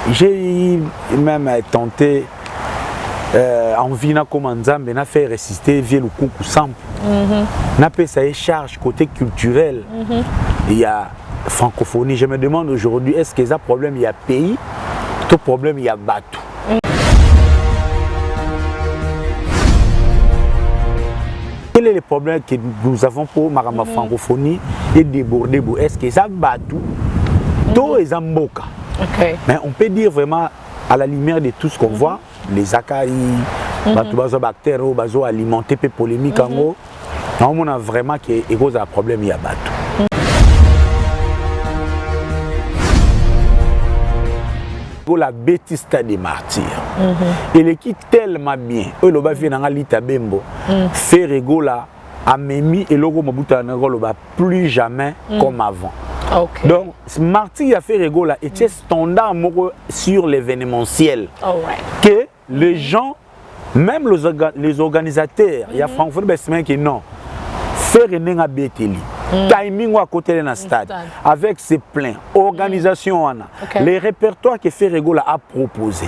J'ai même tenté en vina comme Nzambe n'a fait résister via le concours simple. N'a pas ça charge côté culturel. Il y a francophonie. Je me demande aujourd'hui, est-ce qu'il y a un problème, il y a pays, tout problème, il y a bateau. Quel est le problème que nous avons pour ma francophonie et déborder? Est-ce que ça bateau, tout est en boca? Mais on peut dire vraiment, à la lumière de tout ce qu'on voit, les acari, les bactéries, les alimenter, les polémiques, on a vraiment qu'il y a un problème, il y a bateau. La bêtise des martyrs. Et l'équipe tellement bien. Le bas vient dans l'Ita Bembo. Fait rigola a memi et logo Mobuta Nagoloba plus jamais comme avant. Donc, martyr a fait rigola et c'est standard sur l'événementiel. Que les gens, même les organisateurs, il y a Francfort Bessemen qui non. Faire un bételi. Timing à côté de la stade, avec ses plans, organisation, les répertoires que Ferrego a proposé,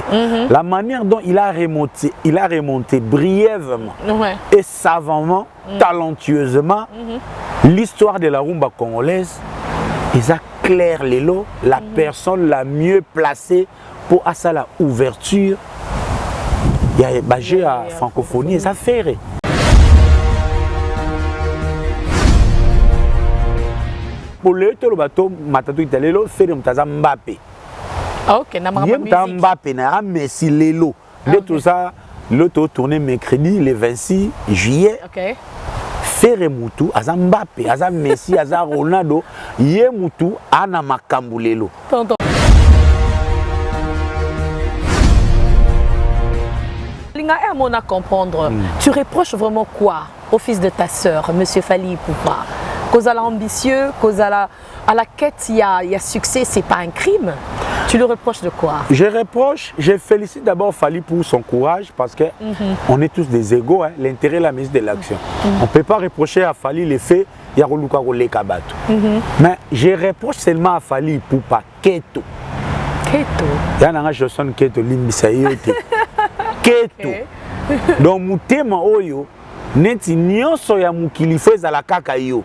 la manière dont il a remonté brièvement et savamment, talentueusement, l'histoire de la rumba congolaise, ils a clair les lots, la personne la mieux placée pour à ça la ouverture, il y a bagé à francophonie, ça fait. Pour le bateau, Matatou Italelo, fait de Mbappé. Ok, Mbappé, Messi, Lelo. De tout ça, l'auto tourné mercredi, le 26 juillet. Faire Moutou, Azam Mbappé, Azam Messi, Azam Ronaldo, Yé Moutou, Ana Makambu Lelo. Linga et Amona comprendre, tu reproches vraiment quoi au fils de ta sœur, Monsieur Fally Ipupa? Cause à l'ambitieux, cause à la quête, il y a succès, c'est pas un crime. Tu le reproches de quoi? Je félicite d'abord Fally pour son courage parce que on est tous des égaux, hein, l'intérêt la mise de l'action. On ne peut pas reprocher à Fally les faits, il y a Roluka Rolekabato. Mais je reproche seulement à Fally pour pas Keto. Keto. Il y a un Johnson Keto, l'imbisaïote. Keto. Donc, mon thème, oyo, neti nyonso ya mukili feza la kaka yo.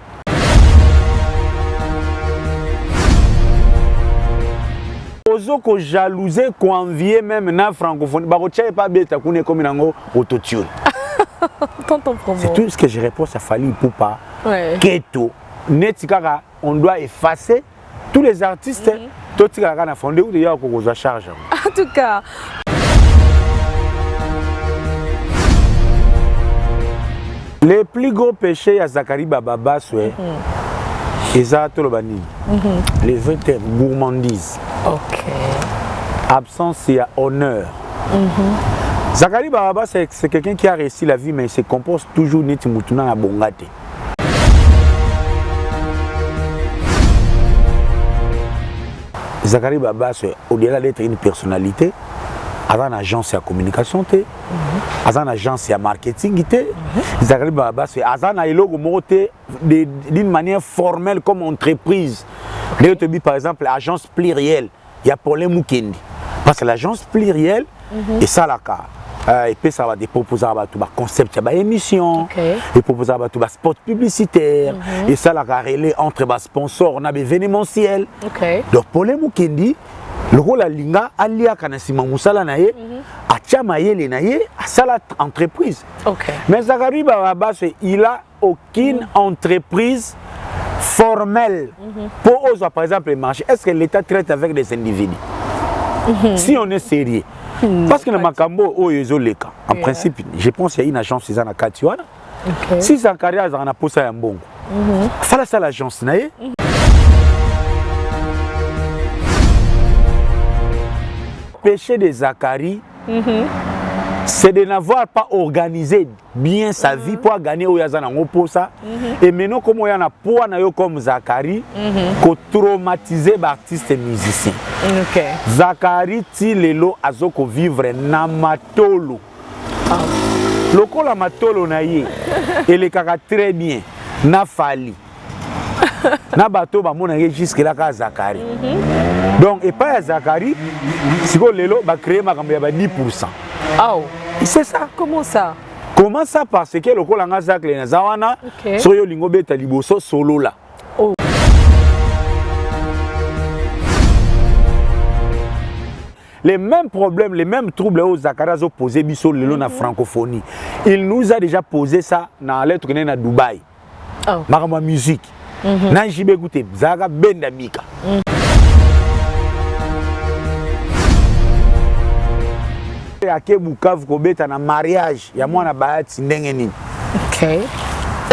Ozo ko jalouser, ko envier même na francophonie. Barotia pas bête kune comme nango autotune. C'est tout ce que je réponds à Fally Ipupa. Keto. Neti kaka, on doit effacer tous les artistes. Tout ce qu'on a fondé ou d'ailleurs qu'on vous a chargé. En tout cas. Les plus gros péchés à Zakari Bababa, c'est les vrais gourmandises. Absence et honneur. Zakari Bababa, c'est quelqu'un qui a réussi la vie, mais il se compose toujours net moutuna à bongate. Zakari Bababa, au-delà d'être une personnalité, avant une agence de communication, avant une agence de marketing, Zakari Bababa, avant un logo d'une manière formelle comme entreprise. Par exemple, l'agence plurielle, il y a Paulin Mukendi. Parce que l'agence plurielle, et ça, là, et puis ça va proposer un concept de émission, et proposer un spot publicitaire, et ça, là, relais entre les sponsors, on a des événementiels. Donc, Paulin Mukendi, le rôle de Linga, Alia Kanasima Moussala Naye, a Tchamaye Lenaye, à sa entreprise. Mais Zakari Bababa, il n'a aucune entreprise formelle pour oser, par exemple, les marchés. Est-ce que l'État traite avec des individus? Si on est sérieux. Parce que le Makambo, en principe, je pense qu'il y a une agence qui est en Katiwana. Si Zakari a un poussé à Mbongo, il faut ça l'agence. Le péché de Zakari, c'est de n'avoir pas organisé bien sa vie pour gagner au Yazanango pour ça. Et maintenant, comme il y a un poids comme Zakari, qu'on traumatisé l'artiste et musicien. Zakari, Tilelo, Azoko vivre Namatolo. Le col Namatolo naïe, et le caca très bien, n'a Fally. na bato ba mona jusque là ka Zakari. Donc et pas Zakari, si ko lelo ba créer makambo ya ba 10%. Oh, c'est ça. Comment ça? Comment ça? Parce que le kolanga Zakle na zawana so yo lingo beta liboso solo là. Oh. Les mêmes problèmes, les mêmes troubles aux Zakari ont posé biso lelo na francophonie. Il nous a déjà posé ça dans lettre que na Dubaï. Oh. Makambo musique. Na jibe écouter Zaga benda mika. Ake Bukavu kobeta na mariage ya mwana Bahati ndenge nini. OK.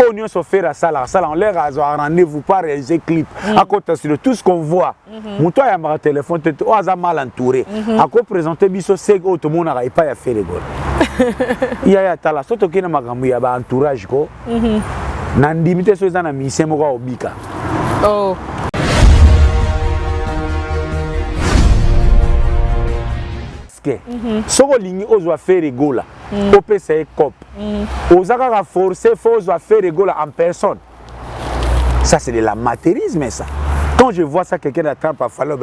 On y se fait à ça on leur a rendez-vous pas réaliser clip à côté sur tout ce qu'on voit. Mon toi ya ma téléphone te oza mal entouré. À quoi présenter biso c'est que tout le monde n'arrive pas à faire rigole. Il y a tala soto kina makambo ya ba entourage ko. Na ndimite so na mission moko obika. Oh. Soko lingi ozwa faire rigola opesa e cop ozaka ka forcer ozwa faire rigola en personne. Ça c'est de l'amateurisme ça. Quand je vois ça quelqu'un attrape à falloir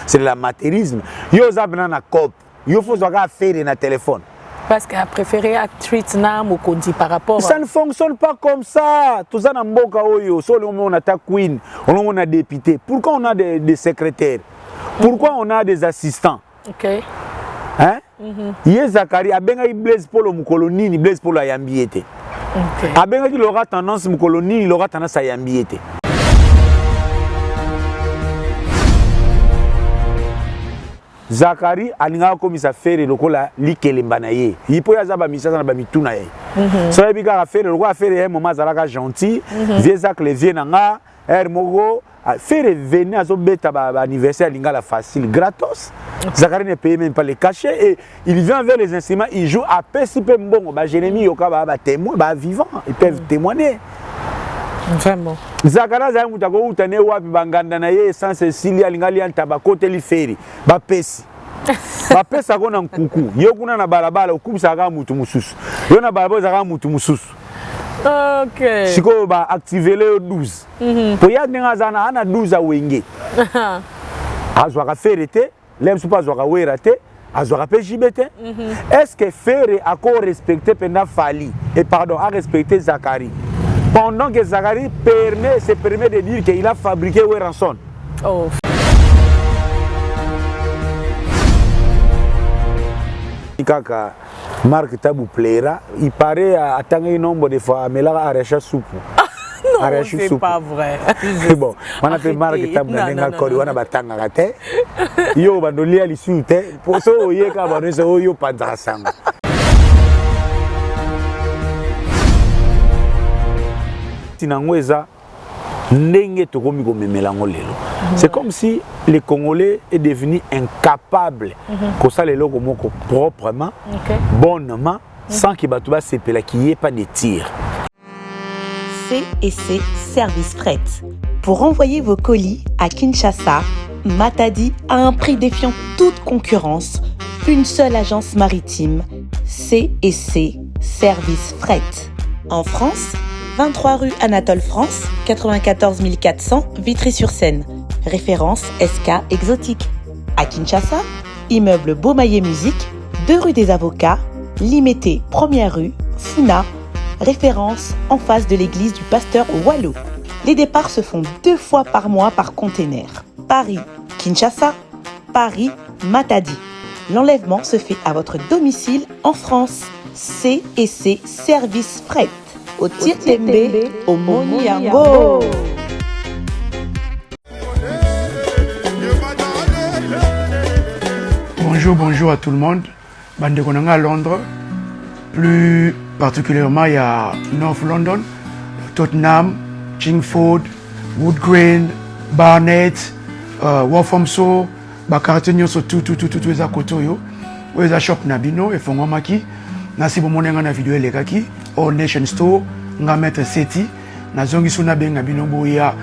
c'est de l'amateurisme. Yo za na cop yo faut ozwa faire na téléphone parce qu'elle a préféré treat na mokonzi par rapport ça ne fonctionne pas comme ça. Tout ça na mboka oyo so on a ta queen on a député. Pourquoi on a des secrétaires? Pourquoi on a des assistants? OK. Hein? Yé Zakari a bien Blaise Polo Moukoloni, Blaise Polo a yambiété. A bien il aura tendance Moukoloni, il aura tendance à yambiété. Zakari a l'inga comme ça fait le cola likelembanaye. Il peut y avoir ba misa na ba mituna ye. Ça veut dire qu'à faire le roi faire un moment zalaka gentil, vieux Zak le vieux nanga, Hermogo faire venir à son bêta anniversaire lingala facile gratos. Zakari ne paye même pas les cachets et il vient vers les instruments, il joue à PCP bon ba Jérémie yoka ba témoin ba vivant, ils peuvent témoigner. Vraiment. Zakara za mutako utane wapi banganda na ye sans Cecilia lingali antaba côté li feri ba pesi. Ba pesa kona nkuku. Yo kuna na balabala ukubisa ka mutu mususu. Yo na balabala za ka mutu mususu. OK. Siko ba activer le 12. Pour ya ninga zana ana 12 a wenge. Azwa ka ferete, lem supa azwa ka werate, azwa ka pejibete. Est-ce que Ferre a ko respecter pendant Fali et pardon, a respecter Zakari? Pendant que Zakari se permet de dire qu'il a fabriqué Weranson. Oh. Kaka Marc Tabou plaira, il paraît à tant un nombre de fois mais là arracher soupe. Non, c'est pas vrai. Bon, on a fait Marc Tabou na kori wana batanga kate. Yo bandolia lisute, poso oyeka banese oyo panzasanga. C'est comme si les Congolais est devenu incapable que ça les logos proprement, bonnement, sans qu'il n'y ait pas de tir. C&C Service Fret. Pour envoyer vos colis à Kinshasa, Matadi a un prix défiant toute concurrence. Une seule agence maritime, C&C Service Fret. En France, 23 rue Anatole France, 94 400 Vitry-sur-Seine. Référence SK Exotique. À Kinshasa, immeuble Beaumaillé Musique, 2 rue des Avocats, Limité, 1er rue, Funa. Référence en face de l'église du pasteur Wallo. Les départs se font 2 fois par mois par container. Paris, Kinshasa, Paris, Matadi. L'enlèvement se fait à votre domicile en France. C&C Service Fret. Au Tirtembe, au Moniango. Bonjour à tout le monde. Bande Konanga à Londres. Plus particulièrement, il y a North London, Tottenham, Chingford, Woodgreen, Barnet, Walthamstow, quartier nyonso tout les à côté yo. Les shop nabino et fongomaki. Nasi bomonenga na vidéo elekaki au Nation Store nga mettre seti na zongi suna benga bino boya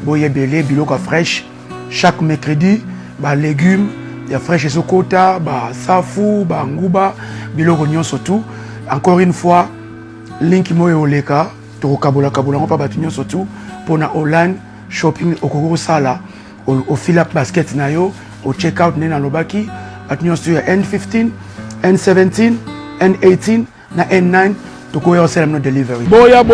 belé biloko fraîche chaque mercredi ba légumes ya fraîche sokota ba safu ba nguba biloko nyonso tout. Encore une fois link moyo oleka to kabola pas batunyo surtout pour na online shopping au sala au fill up basket na yo au check out na lobaki atnyo sur N15 N17 N18 na N9 to go yourself no delivery boya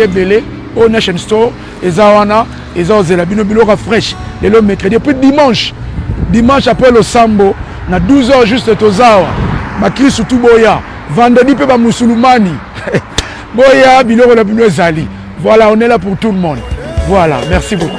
belé au Nation Store ezawana ezozela bino biloko fresh le mercredi puis dimanche après le sambo na 12h juste tozawa bakri surtout boya vendredi pe ba musulmani boya biloko la bino ezali. Voilà, on est là pour tout le monde. Voilà, merci beaucoup.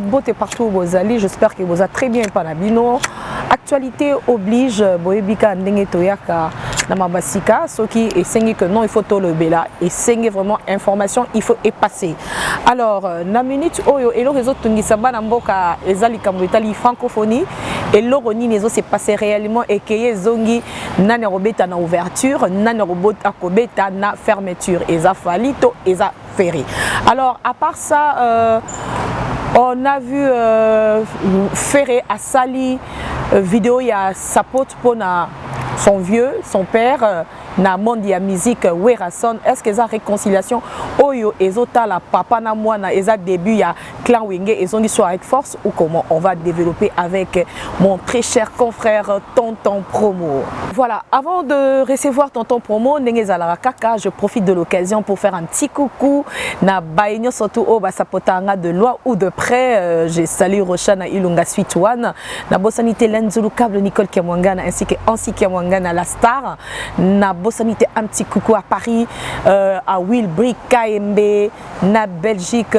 Beauté partout vous allez, j'espère que vous avez très bien panabino. Actualité oblige, boyebika ndenge toyaka na mabasika, ce qui est sengi que non il faut tout le bela et sengi vraiment information il faut effacer. Alors na minute oyo et le réseau tungisa bana mboka ezali kambo itali francophonie et l'oroni nezo s'est passé réellement et que zongi nane robeta na ouverture, nane robota kobeta na fermeture eza falito eza ferry. Alors à part ça on a vu Ferré à Sali vidéo il y a sa pote pour son vieux, son père na monde ya musique Werason. Est-ce que ça réconciliation oyo ezota la papa na moi na eza début ya clan Wenge et on soit avec force ou comment on va développer avec mon très cher confrère Tonton Promo. Voilà, avant de recevoir Tonton Promo ndenge zala kaka, je profite de l'occasion pour faire un petit coucou na baïnyo surtout au basapotanga de loin ou de près. J'ai salué Rochana Ilunga Suite One na Bossanité Lenzulu Câble Nicole Kiamwangana ainsi que Ansi Kiamwangana la star na Bossanité un petit coucou à Paris, à Wilbrick KMB, na Belgique,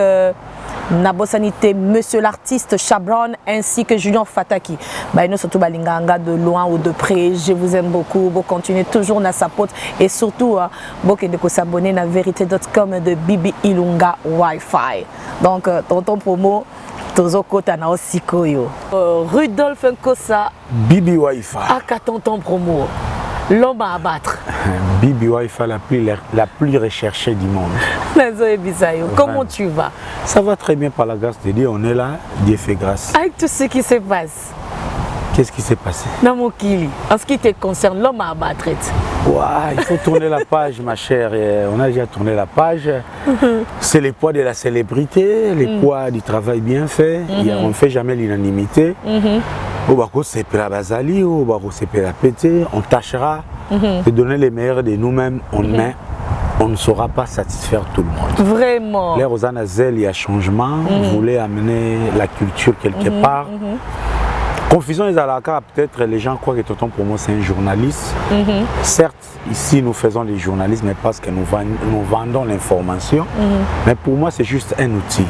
na Bossanité Monsieur l'artiste Chabron ainsi que Julien Fataki. Bah, nous surtout balinganga de loin ou de près. Je vous aime beaucoup. Vous continuez toujours na sa pote et surtout vous pouvez s'abonner na vérité.com de Bibi Ilunga Wi-Fi. Donc Tonton Promo. Tozokota na osikoyo. Rudolph Nkosa. Bibi Wi-Fi. Aka Tonton Promo. L'homme à abattre. Bibi Wi-Fi la plus recherchée du monde. Comment tu vas? Ça va très bien par la grâce de Dieu. On est là, Dieu fait grâce. Avec tout ce qui se passe. Qu'est-ce qui s'est passé? Namokili, en ce qui te concerne, l'homme à abattre. Ouais, il faut tourner la page, ma chère. On a déjà tourné la page. C'est les poids de la célébrité, les poids du travail bien fait. On ne fait jamais l'unanimité. On tâchera de donner les meilleurs de nous-mêmes. On ne saura pas satisfaire tout le monde. Vraiment. L'air aux Anazel, il y a changement. Vous voulez amener la culture quelque part. Confusion les alaka, peut-être les gens croient que Tonton Promo c'est un journaliste. Certes, ici nous faisons du journalisme parce que nous vendons l'information. Mais pour moi c'est juste un outil.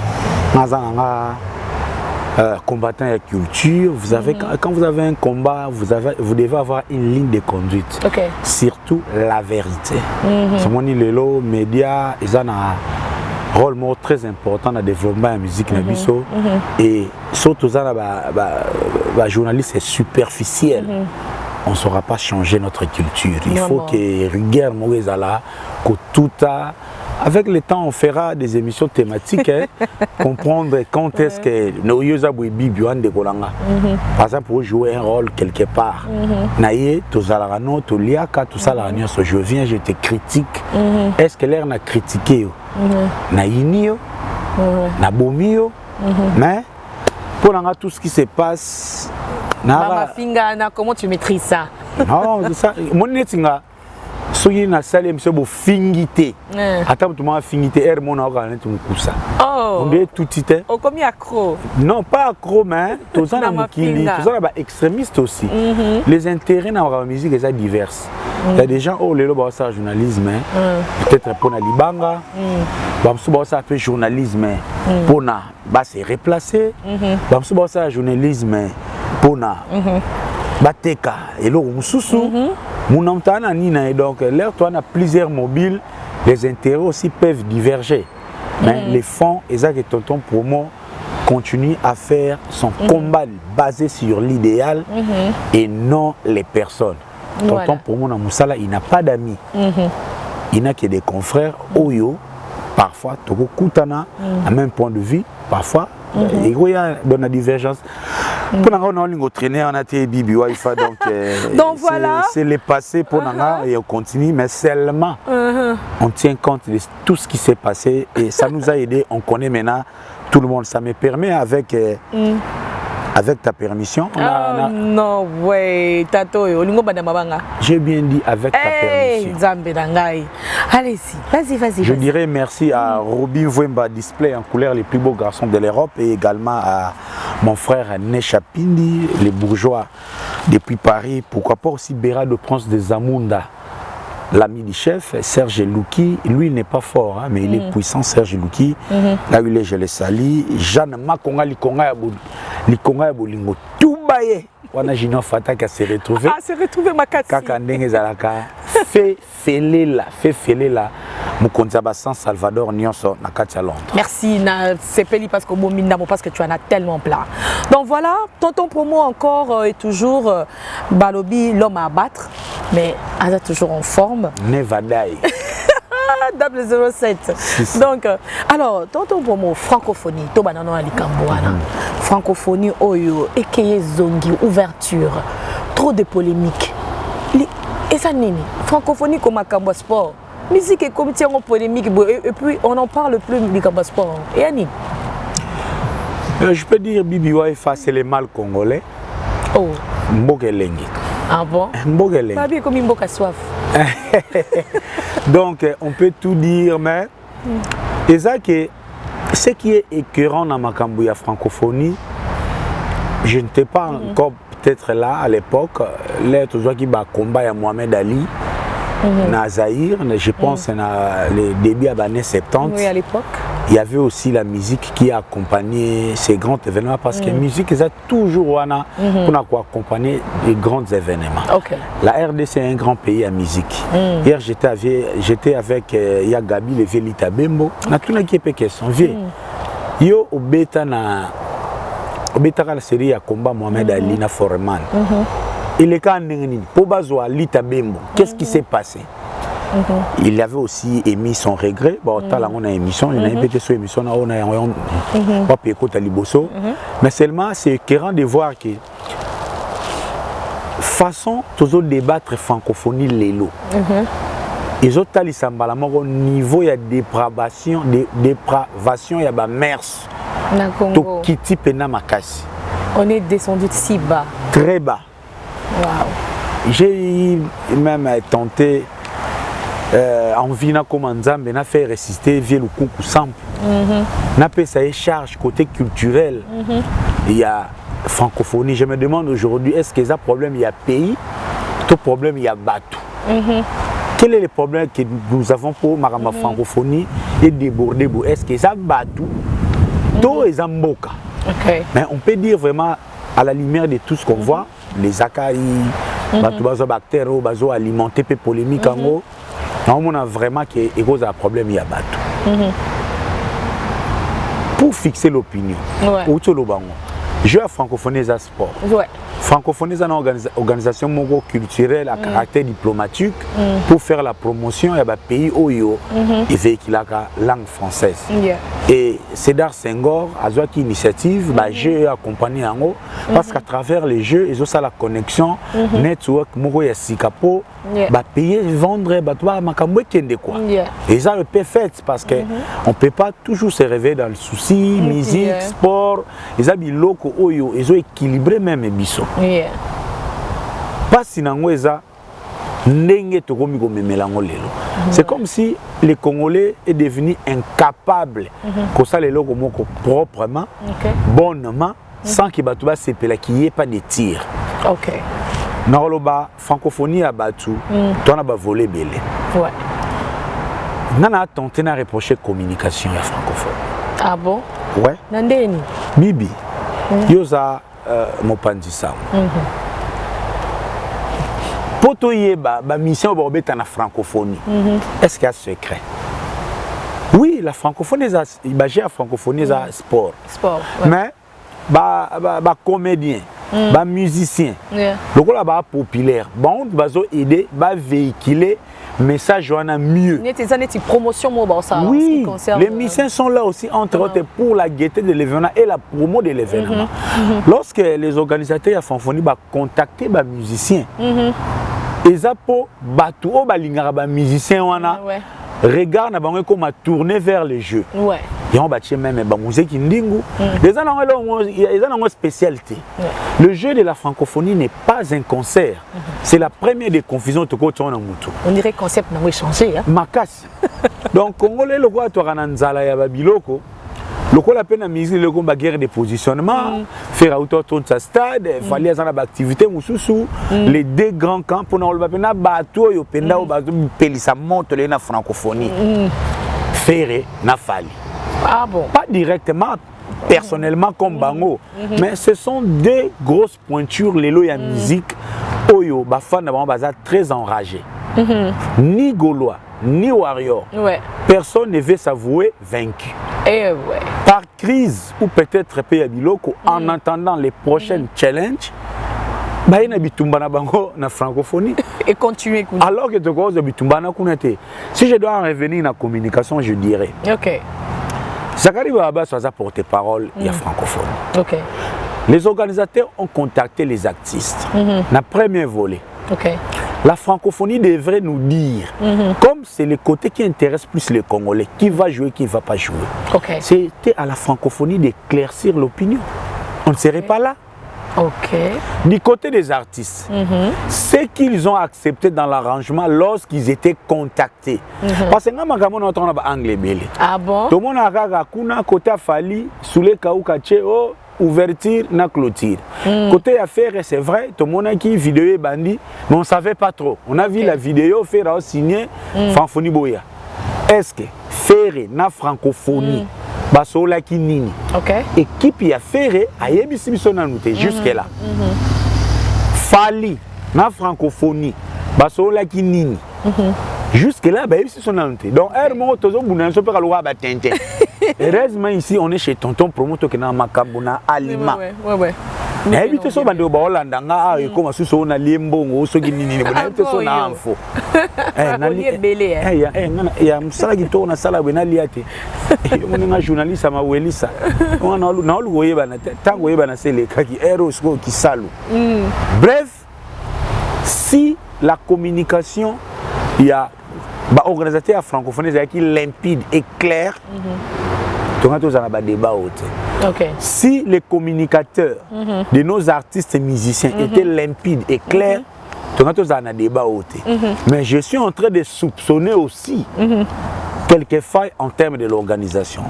Combattant la culture, vous avez, quand vous avez un combat, vous devez avoir une ligne de conduite. Surtout la vérité. C'est mon îlot, médias, ils ont un rôle très important dans le développement de la musique. Et surtout, les journalistes, c'est superficiel. On ne saura pas changer notre culture. Il faut que rigueur Moïsala, que tout a. Avec le temps, on fera des émissions thématiques, comprendre quand est-ce que nos Yosaboui Bibiouan de Golanga. Par exemple, pour jouer un rôle quelque part. Naïe, tout ça, tout liaka, tout ça, je viens, je te critique. Est-ce que l'air n'a critiqué? Naïnio, Nabomio, mais pour tout ce qui se passe. Mama Fingana, comment tu maîtrises ça? Non, c'est ça. Mon netinga. Soki na salle monsieur bo fingité. Attends tout monde fingité er mon organe tout cousa. Oh. On est tout tité. Oh comme accro. Non, pas accro mais tout ça na mukili, tout ça ba extrémiste aussi. Les intérêts dans la musique sont divers. Il y a des gens oh les loba ça journalisme peut-être pour na libanga. Ba msuba ça fait journalisme pour na ba se replacer. Ba msuba ça journalisme pour na bateka et lo mususu. Donc, l'air, toi, on a plusieurs mobiles, les intérêts aussi peuvent diverger. Mais les fonds, Isaac et Tonton Promo continuent à faire son combat basé sur l'idéal et non les personnes. Tonton Promo, il n'a pas d'amis. Il n'a que des confrères. Oyo, parfois toko kutana à même point de vue parfois il y a une divergence pour nous on a traîné on a été Bibi Wifa donc voilà c'est le passé pour nous et on continue mais seulement on tient compte de tout ce qui s'est passé et ça nous a aidé on connaît maintenant tout le monde ça me permet avec ta permission. Non, ouais, Tato, j'ai bien dit avec ta permission. Allez-y, vas-y. Je dirais merci à Robin Wemba Display en couleur les plus beaux garçons de l'Europe et également à mon frère Nesha Pindi, les bourgeois depuis Paris. Pourquoi pas aussi Béra de Prince de Zamunda, l'ami du chef, Serge Louki. Lui, il n'est pas fort, hein, mais il est puissant, Serge Louki. Là où il est, je le salue. Jeanne Makonga, Likonga Bolingo, tout baillé. On a Gino Fata qui s'est retrouvé. Ah, s'est retrouvé ma carte. Kaka Ndenge Zalaka. Fait fêler là. Mukonzaba San Salvador Nyonso na Katia Londres. Merci, c'est Peli parce que tu en as tellement plein. Donc voilà, tonton promo encore est toujours Balobi, l'homme à abattre, mais elle est toujours en forme. Nevadaï. 007. Donc, alors, tonton promo, francophonie, Tobanano Alikambouana. Francophonie, Oyo, Ekeye Zongi, ouverture, trop de polémiques. Et ça, Nini, francophonie comme à Kambo Sport. Musique est comme tiens en polémique et puis on n'en parle plus du Kambo Sport. Et Annie je peux dire Bibi Wifa c'est le mal congolais. Oh. Mbogelengi. Ah bon? Mbogelengi. Pas bien comme Mboka soif. Donc on peut tout dire mais et ça que ce qui est écœurant dans ma Kambouya francophonie, je n'étais pas encore peut-être là à l'époque, l'être qui bat combat à Mohamed Ali, Nazaïr, je pense dans les débuts à l'année 70. Oui, à l'époque. Il y avait aussi la musique qui a accompagné ces grands événements parce que la musique, c'est toujours pour accompagner les grands événements. Okay. La RDC est un grand pays à musique. Hier, j'étais avec Yagabi, le Velita Bembo. On a tout qui est question. Yo, au bêta na la série à combat Mohamed Ali na Foreman. Il est quand même pour bazoa Lita Bembo. Qu'est-ce qui s'est passé? Il avait aussi émis son regret. Bon, on a émission, il a une sur émission, on a pas écouter Liboso. Mais seulement c'est écœurant de voir que façon toujours débattre francophonie lélo. Ils ont tali sambala au niveau il y a dépravation, il y a ba mers. To kiti pena makasi. On est descendu de si bas. Très bas. Wow. J'ai même tenté en vina comme Nzambe n'a fait résister via le concours simple. N'a pas ça charge côté culturel. Il y a francophonie. Je me demande aujourd'hui est-ce qu'il y a un problème il y a pays, tout problème il y a bateau. Quel est le problème que nous avons pour Marama francophonie et déborder? Est-ce qu'il y a un bateau, tout est en boca. Mais on peut dire vraiment à la lumière de tout ce qu'on voit, les accailles, les bactéries, les alimenter les polémiques en gros. On a vraiment qu'il y a un problème, il y a bateau. Pour fixer l'opinion, je à francophonie à sport. Francophonie est une organisation culturelle à caractère diplomatique pour faire la promotion de pays où il y a la langue française. Et Cédar Senghor a eu une initiative, j'ai accompagné en haut, parce qu'à travers les jeux, ils ont ça la connexion, network, Mogo Sikapo, payer, vendre, quoi. Et ça le peut faire parce qu'on ne peut pas toujours se réveiller dans le souci, musique, sport, ils ont des locaux où ils ont équilibré même les bisous. Pas si c'est comme si les Congolais est devenu incapables que ça les logos proprement, bonnement, sans qu'il n'y ait pas de tir. Ok. Naroloba francophonie à Batou, on a volé belé. Ouais. On a tenté de reprocher communication à francophone. Ah bon? Ouais. Nandeni. Bibi. Yosa Mopandisa. Pour toi, la mission est en francophonie. Est-ce qu'il y a un secret? Oui, la francophonie, la francophonie, c'est sport. Sport. Mais, les comédiens, les musiciens, le rôle est populaire. Bon, on va aider, véhiculer message wana mieux. Promotion oui, les musiciens sont là aussi entre autres pour la gaieté de l'événement et la promo de l'événement. Lorsque les organisateurs à Fanfoni va contacter les musiciens, ils ont batu o balingara ba musiciens wana regarde na bango comme tourner vers les jeux. Ouais. Et on bâtit même ba musique ndingu. Les ont spécialité. Le jeu de la francophonie n'est pas un concert. C'est la première des confusions to ko tona mutu. On dirait concept n'a changé hein. Makas. Donc congolais le quoi to kana nzala ya ba biloko. Le quoi la peine à musique le combat guerre de positionnement, faire autour de sa stade, fallait avoir activité mususu, les deux grands camps pour nous le peine bateau yo penda au bateau pelisa monte les na francophonie. Faire na fali. Ah bon. Pas directement personnellement comme Bango, mais ce sont deux grosses pointures les lois musique oyo ba fan d'abord baza très enragé. Ni Gaulois, ni Warrior. Personne ne veut s'avouer vaincu. Par crise ou peut-être pays à biloko en attendant les prochains challenges, bah ina bitumbana bango na francophonie et continuer. Alors que de cause de bitumbana kunete. Si je dois en revenir à la communication, je dirais. OK. Zakari Baba soit porte-parole il y a francophonie. OK. Les organisateurs ont contacté les artistes. Na premier volet. OK. La francophonie devrait nous dire, comme c'est le côté qui intéresse plus les Congolais, qui va jouer, qui ne va pas jouer. Okay. C'était à la francophonie d'éclaircir l'opinion. On ne serait pas là. Okay. Du côté des artistes, ce qu'ils ont accepté dans l'arrangement lorsqu'ils étaient contactés. Parce que nous avons anglais belé. Ah bon? Tout le monde a kuna côté Fali, sous les Kaoukache, ouverture na clôture. Côté affaire, c'est vrai, tout le monde a qui vidéo est bandit, mais on ne savait pas trop. On a vu la vidéo faire signer Fanfoni Boya. Est-ce que faire na francophonie, basola ki nini? Équipe ya faire a yebisi biso na noté jusque là. Fali na francophonie, basola ki nini? Jusque là, bah, c'est son annonce. Donc, heureusement, ici, on est chez Tonton Promoto qui est dans Makabuna Alima. Mais évitez ça, bande au Hollande, comme si on a liembo, ou ce qui n'est pas son info. Il y a un salle qui tourne à Sala Benaliate. On a un journaliste à Mawelissa. On a un loué, tant que vous avez les kaki héros qui salou. Bref, si la communication, il y a bah, organisateur francophone qui est limpide et clair. Si les communicateurs de nos artistes et musiciens étaient limpides et clairs, débat. Mais je suis en train de soupçonner aussi quelques failles en termes de l'organisation.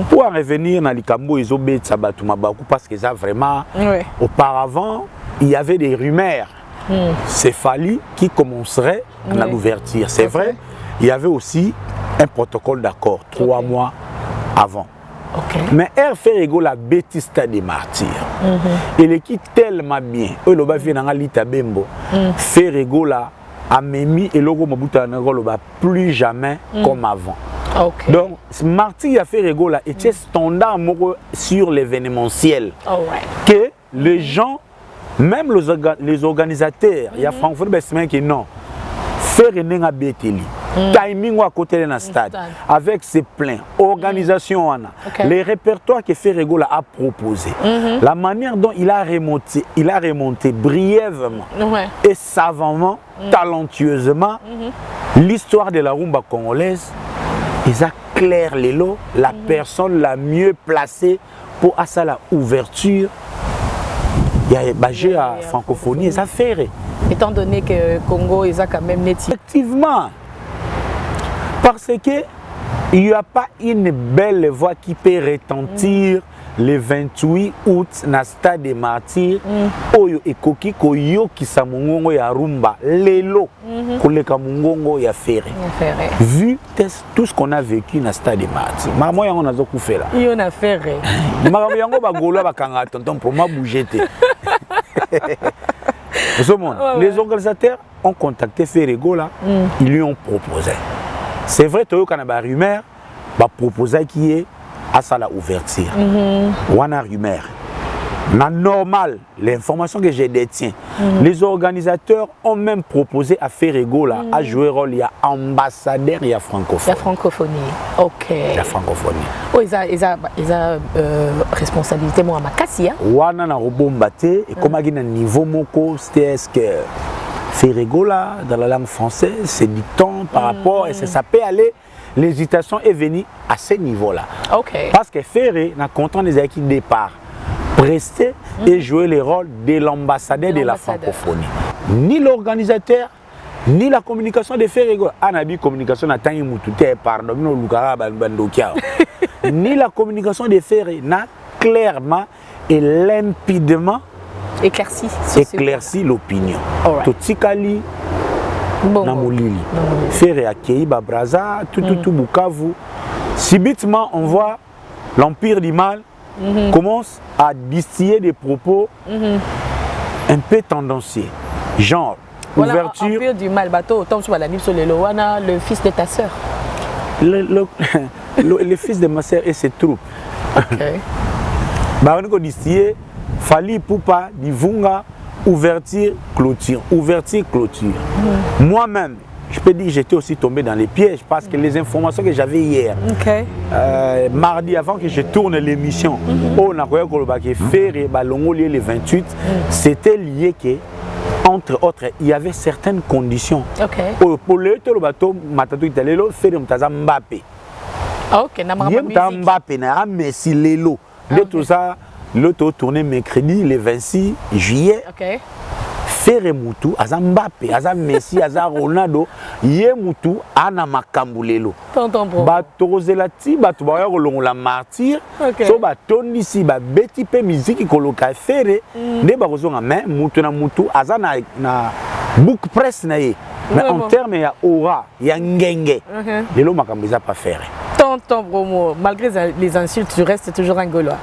Pour en revenir dans les Kambo, ils ont parce que ça vraiment, auparavant, il y avait des rumeurs. C'est Fali qui commencerait à l'ouverture. C'est vrai, il y avait aussi un protocole d'accord 3 mois avant. Mais R fait égale la bêtise des martyrs. Il est qui tellement bien. Il a fait dans l'Ita Bembo. Fait égale à Memi et logo Mabuta Nagoloba plus jamais comme avant. Donc, martyr a fait égale et c'est standard sur l'événementiel. Que les gens, même les organisateurs, il y a Francfort Bessemen qui non. Faire une abételi. Timing à côté de la stade. Avec ses plans, organisation, les répertoires que Ferregola a proposé. La manière dont il a remonté brièvement et savamment, talentueusement, l'histoire de la rumba congolaise, ils a clair les lots, la personne la mieux placée pour à ça la ouverture. Il y a Bagé à francophonie et ça fait. Étant donné que Congo est quand même net. Effectivement, parce que il n'y a pas une belle voix qui peut retentir le 28 août dans stade des martyrs. Oyo ekoki koyo kisamungongo ya rumba lelo koleka mungongo ya ferré. Vu tout ce qu'on a vécu dans stade des martyrs. Maman yango nazo kufela. Yo na ferré. Maman yango ba golo ba kanga tonton pour ma bouger té. Les organisateurs ont contacté Ferregola, ils lui ont proposé. C'est vrai que quand on a une rumeur, va proposer qui est à ça la ouverture. On a rumeur. Normal, l'information que je détiens, les organisateurs ont même proposé à Ferrego là, à jouer rôle, il y a ambassadeur, il y a francophonie. La francophonie, ok. La francophonie. Oh, ils ont responsabilité, moi, à ma cassia. Wana na robombate, et comme à un niveau moko, c'était est-ce que Ferrego là, dans la langue française, c'est du temps par rapport, et ça peut aller, l'hésitation est venue à ce niveau-là. Ok. Parce que Ferré n'a content des équipes départ. Prester et jouer le rôle de l'ambassadeur de la francophonie. Ni l'organisateur, ni la communication de Ferrego. Anabi communication n'a pas pardon, ni la communication de Ferré n'a clairement et limpidement éclairci l'opinion. Totikali, Namolili. Ferré a Keiba Braza, tout Bukavu. Subitement, on voit l'empire du mal commence à distiller des propos un peu tendancieux. Genre, voilà, ouverture. Empire du mal, bateau, le fils de ta sœur. Le fils de ma sœur et ses troupes. On a distillé, Fali Poupa, Divunga, ouverture, clôture. Ouverture, clôture. Moi-même, je peux dire que j'étais aussi tombé dans les pièges parce que les informations que j'avais hier, mardi avant que je tourne l'émission, on a fait le 28, c'était lié que, entre autres, il y avait certaines conditions. Pour le bateau, Mbappé. Mbappé, Messi, Lelo. Tout ça, l'auto tourné mercredi, le 26 juillet. Ferré Moutou, Aza Mbappé, Aza Messi, Aza Ronaldo, Yé Moutou, Ana Makambulelo. Bato Zelati, Bato Bayo la martyr, so Bato Nisi, Beti Pe musique Koloka Ferré, ne Barozo na main, Moutou na Moutou, Aza na book press na ye. Mais en termes ya aura, ya ngenge, Lelo Makambiza pas Ferré. Tonton Bromo, malgré les insultes, tu restes toujours un Gaulois.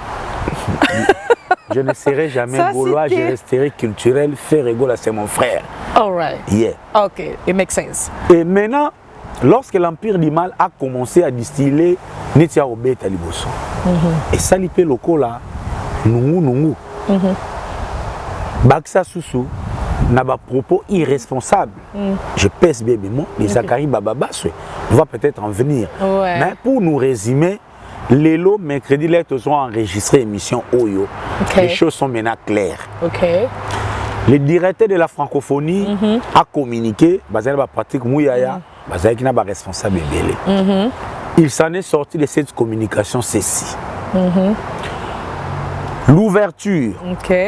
Je ne serai jamais gaulois, je resterai culturel. Ferrego, c'est mon frère. All right. Yeah. Ok, it makes sense. Et maintenant, lorsque l'Empire du Mal a commencé à distiller Netia Obé Taliboso, et Salipé Loko là, Nungu, Baksa Soussou, n'a pas propos irresponsables. Je pèse bien mes mots, les Zachary Bababaswe, on va peut-être en venir. Mais pour nous résumer, Lélo, mercredi, les sont enregistrés émission Oyo. Les choses sont maintenant claires. Le directeur de la francophonie a communiqué, basé sur la pratique Mouyaya, basé sur la responsable Bélé. Il s'en est sorti de cette communication ceci. L'ouverture,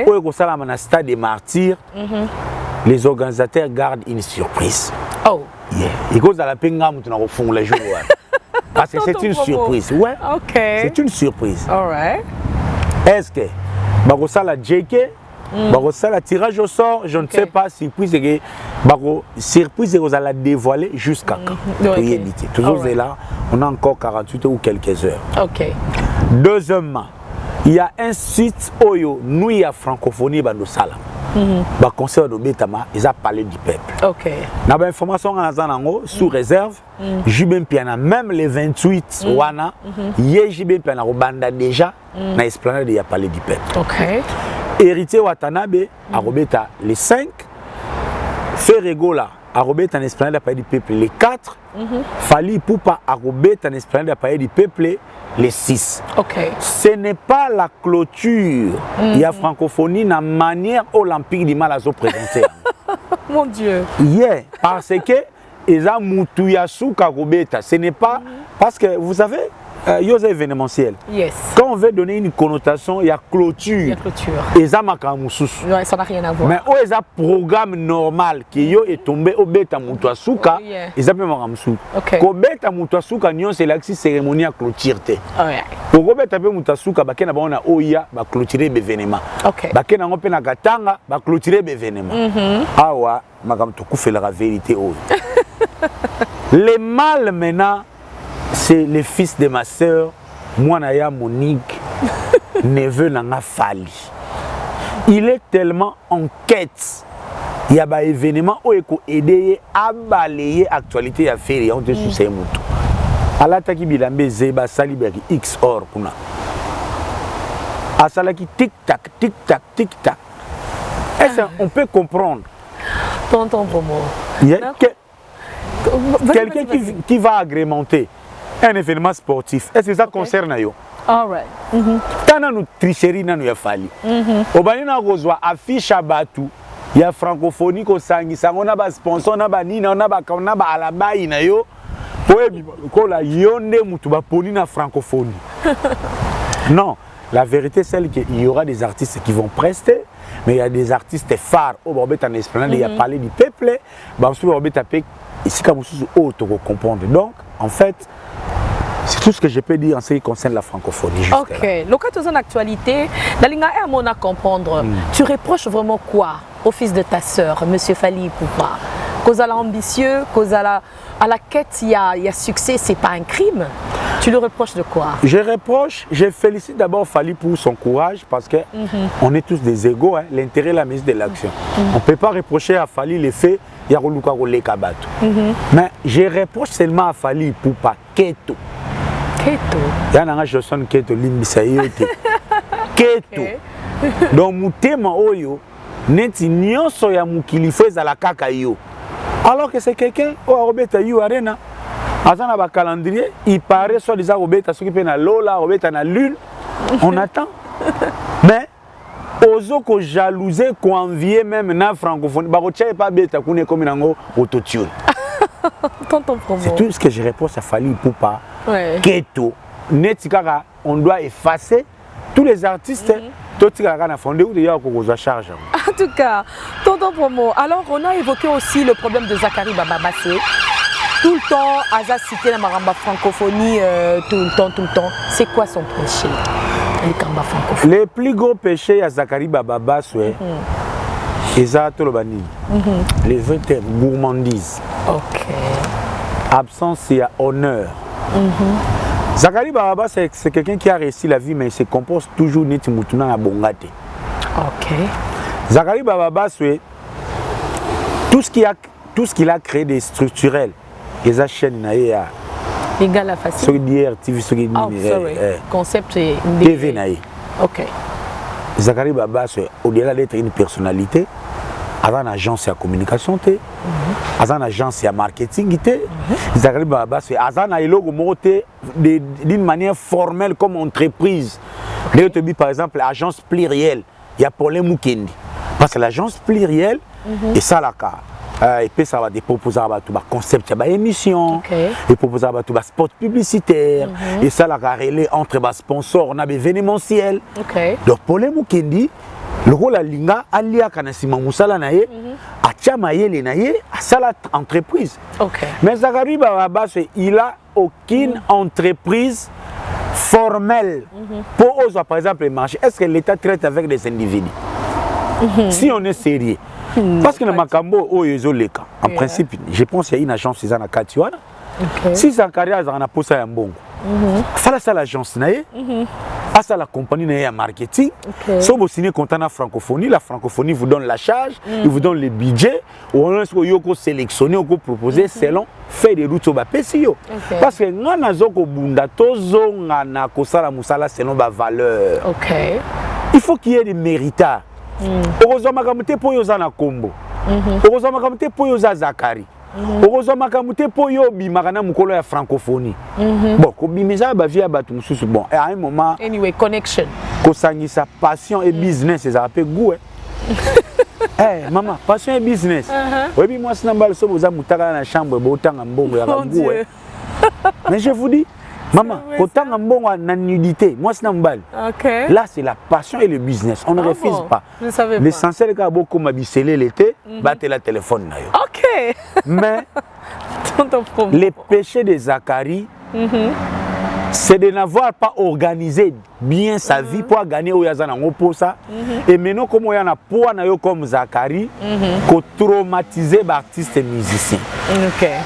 au stade des martyrs, les organisateurs gardent une surprise. Oh. Il cause à la peine de fond les jours. Parce que c'est une surprise. Ouais. C'est une surprise. Alright. Est-ce que Barossa la JK, Barossa la tirage au sort, je ne sais pas si surprise vous allez la dévoiler jusqu'à quand. Toujours là, on a encore 48 ou quelques heures. Deuxièmement, il y a un site Oyo, nous il y a francophonie Bandosala. Le conseil de Betama, ils ont parlé du peuple. Dans l'information sous réserve, Jibem Piana, même les 28 Wana, Jibem Piana Robanda déjà, na esplanade il a parlé du peuple. Héritier Watanabe, à Robeta les 5, Ferrego là, à Robeta en esplanade a parlé du peuple les 4, Fali Poupa à Robeta en esplanade a parlé du peuple les 6. Ce n'est pas la clôture. Il y a francophonie, la manière où l'Empire du Mal a se présenté. Mon Dieu. Parce que ils ont Moutouyassou Karobeta. Ce n'est pas parce que vous savez, il y a événementiel. Quand on veut donner une connotation, il y a clôture. Ils ont Makamoussous. Ça n'a rien à voir. Mais où ils ont programme normal qui est tombé au Beta Moutouassouka, ils ont même Makamoussous. Quand Beta Moutouassouka, c'est l'axe cérémonie à clôture. Pour Beta Moutouassouka, bakena baona oya ba clôturer l'événement. Bakena ngopé na katanga ba clôturer l'événement. Awa Makam to fait la vérité. Les mâles maintenant, c'est le fils de ma sœur, Mouanaya Monique, neveu Nanga Fali. Il est tellement en quête. Il y a des événements où il peut aider à balayer l'actualité à faire. On te sous moutou. À l'attaque Bilambe Zeba Saliberi X or kuna. à ça qui tic-tac, tic-tac, tic-tac. Est-ce qu'on peut comprendre? Tonton Promo. Quelqu'un qui va agrémenter un événement sportif, est-ce que ça concerne yo? All right. Tana nous tricherie na nous ya fali. Obani na kozwa affiche abatu ya francophonie ko sangisa on a ba sponsor na ba nina on a ba alabai na yo. Oyebi ko la yonde mutu ba poni na francophonie. Non, la vérité c'est qu'il y aura des artistes qui vont prester, mais il y a des artistes phares au Bobet en esplanade, il y a parlé du peuple, bah on Bobet tapé ici comme sous autre comprendre. Donc en fait c'est tout ce que je peux dire en ce qui concerne la francophonie. Ok. L'occasion d'actualité, Dalinga et Amona comprendre. Tu reproches vraiment quoi au fils de ta sœur, Monsieur Fally Ipupa? Cause à l'ambitieux, cause à la quête, il y a succès, c'est pas un crime. Tu le reproches de quoi? Je félicite d'abord Fally pour son courage parce que on est tous des égaux, hein, l'intérêt, la mise de l'action. On ne peut pas reprocher à Fally les faits, il y a mais je reproche seulement à Fally Ipupa Keto. Keto. Il y a un Johnson Keto limbisa yote. Keto. Donc mutema oyo neti nyonso ya mukili feza la kaka yo. Alors que c'est quelqu'un au Robeta You Arena. Azana ba calendrier, il paraît soit déjà Robeta ce qui peut na Lola, Robeta na Lune. On attend. Mais ozo ko jalouser, ko envier même na francophonie. Ba ko tchai pas beta kune comme nango autotune. C'est tout ce que je réponds à Fally Ipupa. Keto. Netikara, on doit effacer tous les artistes. En tout cas, tonton Promo, alors on a évoqué aussi le problème de Zakari Bababassé. Tout le temps, Aza cité la maramba francophonie, tout le temps. C'est quoi son péché? Le plus gros péché à Zakari Bababassé, c'est les vrais gourmandises. Ok. Absence et honneur. Zakari Bababa, c'est quelqu'un qui a réussi la vie, mais il se compose toujours net mutuna à bongate. Ok. Zakari Bababa, tout ce qu'il a créé des structurels, les chaînes naïa. Égal la facile. Ce qui dit TV, ce qui dit concept TV naïa. Ok. Zakari Bababa, au-delà d'être une personnalité, avant agence à communication, avant agence à marketing, Zakari Bababa, avant d'une manière formelle comme entreprise. Par exemple, l'agence plurielle, il y a Paulin Mukendi. Parce que l'agence plurielle, et ça là, et puis ça va des proposants tout concept de émission, et proposer tout spot publicitaire, et ça là relais entre sponsors, on a des événementiels. Donc Paulin Mukendi, le rôle à Linga, Alia Kanasima Moussala Naye, à Tchamaye Naye, à Salat entreprise. Mais Zakari Bababa, il n'a aucune entreprise formelle pour oser, par exemple, les marchés. Est-ce que l'État traite avec des individus? Si on est sérieux. Parce que le Makambo, en principe, je pense qu'il y a une agence qui est en Katiwana. Si Zakari a un poste à Mbongo, il faut l'agence Naye. À la compagnie de marketing, si vous signez content la francophonie vous donne la charge, il vous donne le budget, ou on peut sélectionner, on peut proposer selon fait des routes au Bapesio. Parce que nous avons bunda tozo ngana kosala musala selon ba valeur. Il faut qu'il y ait des méritards. Heureusement makamute po yo za na Kombo. Heureusement makamute po yo za Zakari. Heureusement makamute po yo bimakana mukolo ya francophonie. Bon, ko bimeza ba via batu mususu bon. Et à un moment anyway, connection. Ko sangisa passion et business ça appelle goût. Eh maman, passion et business. Oui, puis moi c'est n'ambal so boza mutaka na chambre bo tanga mbongo ya goût. Mais je vous dis maman, autant en bon en nudité, moi c'est n'ambal. Là c'est la passion et le business. On ne refuse pas. L'essentiel quand beaucoup m'a bicelé l'été, battre la téléphone na yo. Mais les péchés de Zakari, c'est de n'avoir pas organisé bien sa vie pour gagner au Yazana pour ça. Et maintenant, comme il y a un comme Zakari, qu'on traumatiser l'artiste et musicien.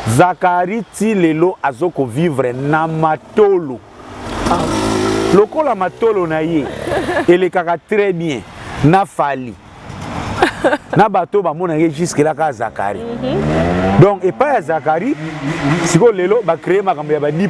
Zakari, Tilelo, Azoko vivre Namatolo. Le col Amatolo naïe, et les caca très bien, n'a Fally. Na bateau ba mona jusque là ka Zakari. Donc et pas Zakari, si go lelo ba créer makambo ya ba 10%.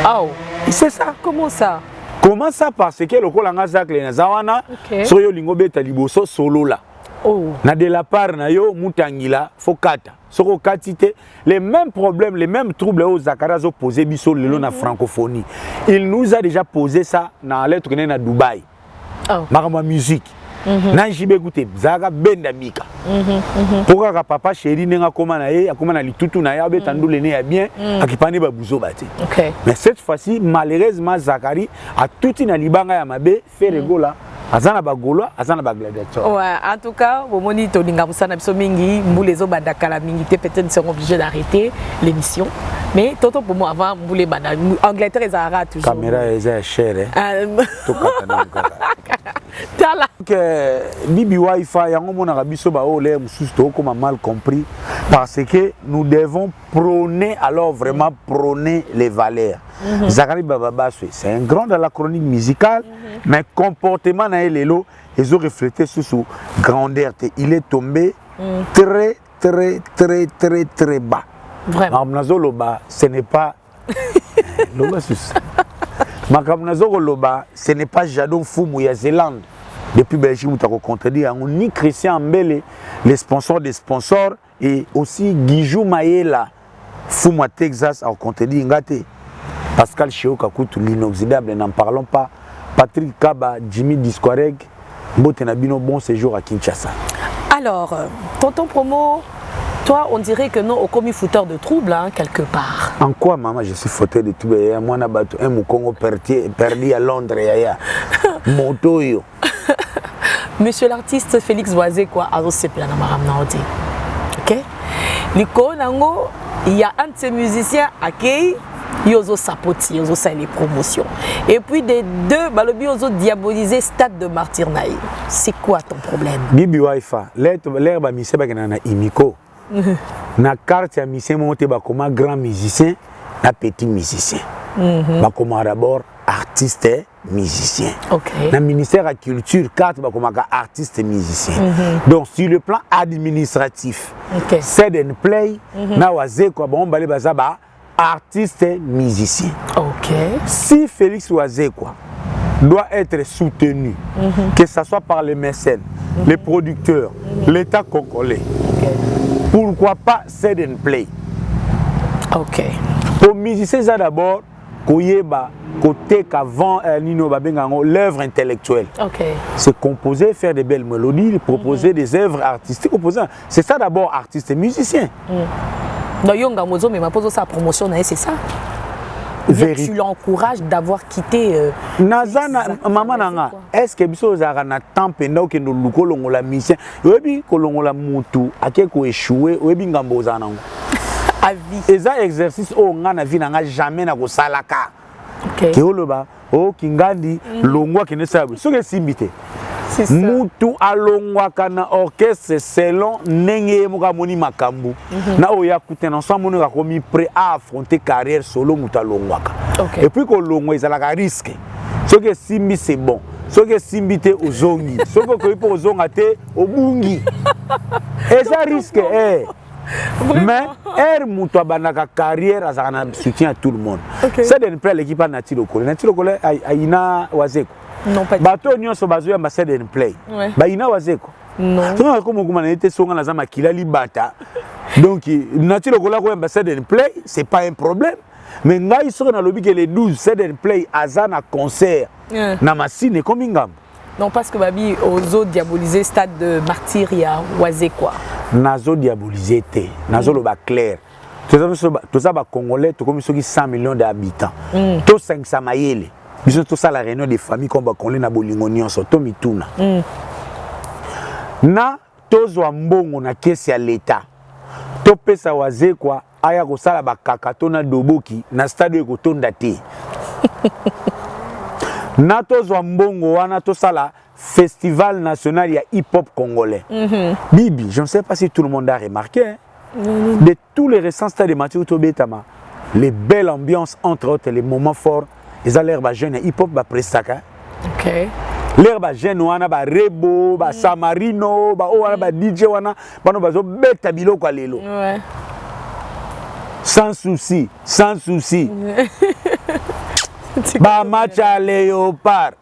Oh, c'est ça. Comment ça? Comment ça? Parce que le kolanga zakle na zawana so yo lingo beta liboso solo là. Oh. Na de la part na yo mutangila fokata. Soko katite les mêmes problèmes, les mêmes troubles aux Zakaras opposés biso lelo na francophonie. Il nous a déjà posé ça na lettre na Dubaï. Oh. Marama musique. Na jibe écouter zaga benda mika. Pourquoi papa chéri nenga koma na ye, akoma na litutu na ya beta ndule ne ya bien, akipane ba buzo bati. OK. Mais cette fois-ci malheureusement Zakari a tout na libanga ya mabe fait rigola. Azana ba golo, azana ba gladiateur. Ouais, en tout cas, au moni to linga musana biso mingi, mboule zo badakala mingi te peut-être ils seront obligés d'arrêter l'émission. Mais toto pour moi avant mboule bada Angleterre et Zara toujours. Caméra est chère hein. To katana encore. Tala. Que Bibi Wi-Fi yango mona biso ba ole mususu to comme mal compris parce que nous devons prôner alors vraiment prôner les valeurs. Zakari Baba c'est un grand dans la chronique musicale mais comportement na lelo ils ont reflété sur son grandeur. Il est tombé très très très très très bas. Vraiment. Loba ce n'est pas Loba sus. Makamnazo Loba ce n'est pas Jadon Fumu ya Zélande. Depuis Belgique, nous avons contredit ni Christian Mbele, les sponsors des sponsors, et aussi Guijou Maïla, Fuma Texas, a contredit Ngate. Pascal Cheo Kakutu, l'inoxydable, n'en parlons pas. Patrick Kaba, Jimmy Disquareg, Botenabino, bon séjour à Kinshasa. Alors, tonton Promo, toi, on dirait que non, au commis fouteur de troubles, hein, quelque part. En quoi, maman, je suis fauteur de troubles? Moi, je suis un Congo perdu à Londres. Moto yo. Monsieur l'artiste Félix Voisé, quoi, à Roseplana Maramnaoti. Ok? Nico Nango, il y a un de ces musiciens à qui Yozo Sapoti, Yozo ça les promotions. Et puis des deux, Balobi Yozo diabolisé Stade de Martyr Naï. C'est quoi ton problème? Bibi Waifa, l'herbe à Missé Bagana Imiko. Na carte à Missé monté comme grand musicien, na petit musicien. Comme d'abord artiste et musicien. Okay. Dans le ministère de la Culture, carte comme artiste et musicien. Donc sur le plan administratif, c'est une play, na wazé quoi bon balé bazaba artiste et musicien. OK. Si Félix Wazé quoi doit être soutenu, que ce soit par les mécènes, les producteurs, l'État congolais. Pourquoi pas c'est une play? OK. Pour musicien ça d'abord koyeba côté qu'avant Nino Babengango l'œuvre intellectuelle. OK. C'est composer, faire des belles mélodies, proposer des œuvres artistiques opposées. C'est ça d'abord artiste et musicien. Dans Yonga Mozo mais ma pose sa promotion c'est ça. Tu l'encourages d'avoir quitté Nazana maman nanga est-ce que biso zara na temps penda que nous lukolongo la mission oyebi kolongo la mutu akeko échouer oyebi ngambo zanango à vie. Et ça exercice au ngana vie nanga jamais na ko salaka. OK. Ke oloba o kingandi longwa kene sabu so ke simbité. C'est ça. Mutu alongwa kana orchestre selon nenge muka moni makambu. Na oya kutena ensemble moni komi prêt à affronter carrière solo mutu alongwa. Okay. Et puis ko longwa ezalaka risque. So ke simbi c'est bon. So ke simbité ozongi. So ko ko po ozonga te obungi. Et ça risque mais mutu abanaka carrière azana soutien à tout le monde. Okay. C'est une play l'équipe Natilo Kole. Natilo Kole aina wazeko. Non pas. Bato nyonso bazo yamba c'est une play. Ba ina wazeko. Non. Donc comme nguma na été songa na zama kila libata. Donc Natilo Kole ko yamba c'est une play, c'est pas un problème. Mais ngai soko na lobi que les 12 c'est une play azana concert. Na masine comme ngam. Non, parce que Babi, ozo diabolisé stade de martyr, il y a oisé quoi. Nazo diabolisé, nazo le bas clair. Tout ça, Congolais, tout comme ceux qui 100 millions d'habitants. Tout 500 maïles. Tout ça, la réunion des familles comme Congolais, na bolingonion, to mituna. Na, tozo ambongo na kesi ya l'État. To pesa oisé quoi, aya ko sala ba kakato na doboki, na stade ko tonda te. Nato Zwambongo wana to sala festival national ya hip-hop congolais. Bibi, je ne sais pas si tout le monde a remarqué, hein, de tous les récents stades de Mathieu Tobetama, les belles ambiances, entre autres, les moments forts, ils ont l'air jeune hip-hop ba prestaka. OK. L'air jeune wana ba Rebo, ba Samarino, ba wana ba DJ wana, bano bazo beta biloko alelo. Ouais. Sans souci, sans souci. ba matcha léopard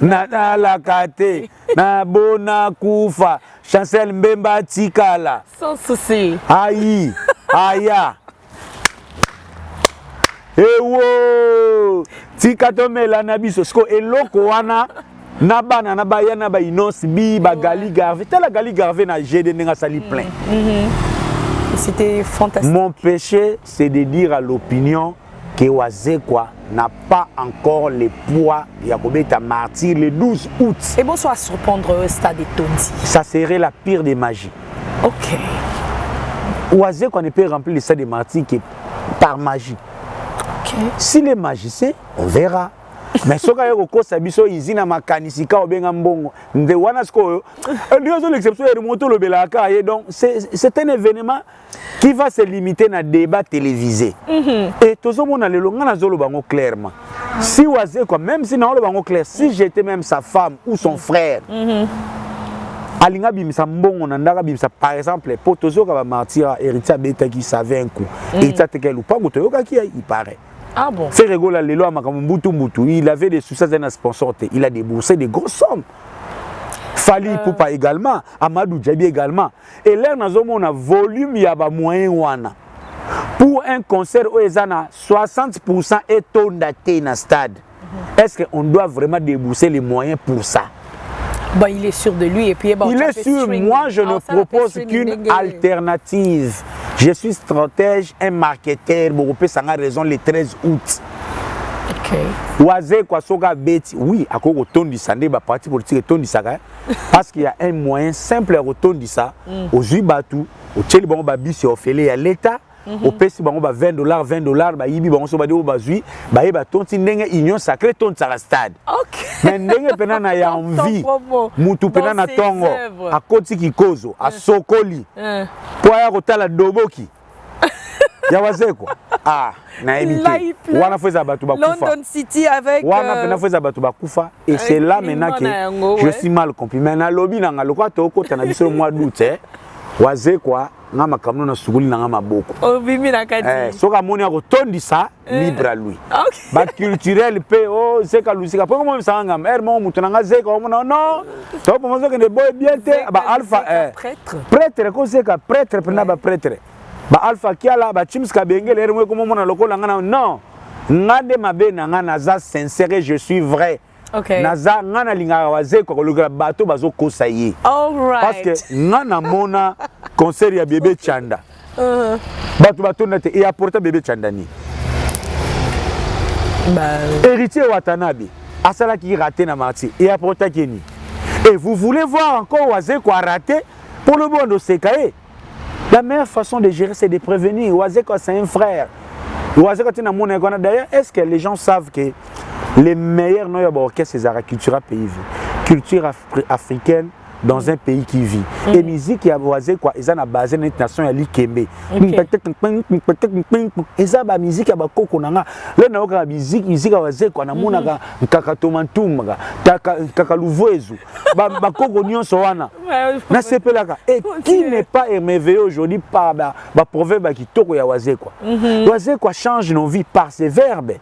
na la kate na bona kufa Chancel Mbemba tikala sans souci ayi aya ewo tikatomela na biso sko eloko wana na bana na baya na ba inos bi ba Gali Garvey tela Gali Garvey na GD ndinga sali plein. C'était fantastique. Mon péché c'est de dire à l'opinion que Wazekwa n'a pas encore le poids Yakobeta martyr le 12 août. Et bon soit surprendre au stade de Tondi. Ça serait la pire des magies. OK. Wazekwa ne peut remplir le stade de martyr que par magie. OK. Si les magiciens, on verra. Mais ce qu'il y a au Sabiso, ils ont ma canisika au Bengambongo. De Wanasko, l'exception est remontée le Belaka. Donc, c'est un événement qui va se limiter à un débat télévisé. Et tout le monde a le long clairement. Si Wazekwa, même si non le clair, si j'étais même sa femme ou son frère, Alinga bimisa mbongo na ndaka bimisa par exemple pour tozo ka ba martyr héritier beta qui savait un coup. Héritier tekel ou pas gotoyoka qui il paraît. Ah bon? C'est rigolo, il avait des succès d'un sponsor, il a déboursé des grosses sommes. Fali Poupa également, Amadou Djabi également. Et là, nous avons un volume, il y a un moyen. Pour un concert où il y a 60% et ton daté dans le stade, est-ce qu'on doit vraiment débourser les moyens pour ça? Bah, il est sûr de lui et puis il est sûr, moi je ne propose qu'une alternative. Je suis stratège, un marketeur, beaucoup ça a raison le 13 août. OK. Oazé quoi soga beti, oui, à cause de du sandé, bah parti politique ton du saga, parce qu'il y a un moyen simple à retourner de ça, aux Zubatou, au Tcheli bon babi c'est offert à l'État. Au PC bango ba $20, ba yibi bango so ba de bazui, ba yeba tonti ndenge union sacrée ton tsara stade. OK. Mais ndenge pena na ya envie. Mutu pena na tongo, a koti kikozo, a sokoli. Po ya kotala doboki. Ya Wazekwa. Ah, na éviter. Wana feza batu bakufa. London City avec wana pena feza batu bakufa et c'est là maintenant que je suis mal compris. Mais na lobby na ngaloka to ko tana biso mois d'août Wazekwa nga makamno na suguli na nga maboko. Obimi na kati. Soka moni ya kotondisa libre à lui. OK. Ba culturel pe oh zeka lusika. Pour moi ça nga hermo mutu na nga zeka non non. To pour moi que ne boy bien te ba alpha prêtre. Prêtre ko zeka prêtre pena ba prêtre. Ba alpha kiala ba chimska bengele hermo ko mona lokola nga non. Ngade mabe na nga naza sincère, je suis vrai. Okay. Naza ngana linga waze ko lokola bato bazo kosaye. All right. Parce que ngana mona concert ya bébé Chanda. Bato nate et apporter bébé Chanda ni. Héritier Watanabe, asala qui raté na marti et apporter Keni. Et vous voulez voir encore Wazé quoi raté pour le bon de Sekae. La meilleure façon de gérer c'est de prévenir. Wazé quoi c'est un frère. Wazé quoi tina mona kona d'ailleurs, est-ce que les gens savent que les meilleurs noyaux orchestres c'est la culture pays, culture africaine dans un pays qui vit. Et musique qui a voisé quoi, ils ont basé une nation à l'Ikembe. Ils ont ba musique à bakoko nanga. Là na oka musique à voisé quoi na mona ka kakatomantumga, kakaluvezu. Ba koko nyonso wana. Na sepelaka. Et qui n'est pas émerveillé aujourd'hui par ba proverbe qui toko ya voisé quoi. Voisé quoi change nos vies par ses verbes.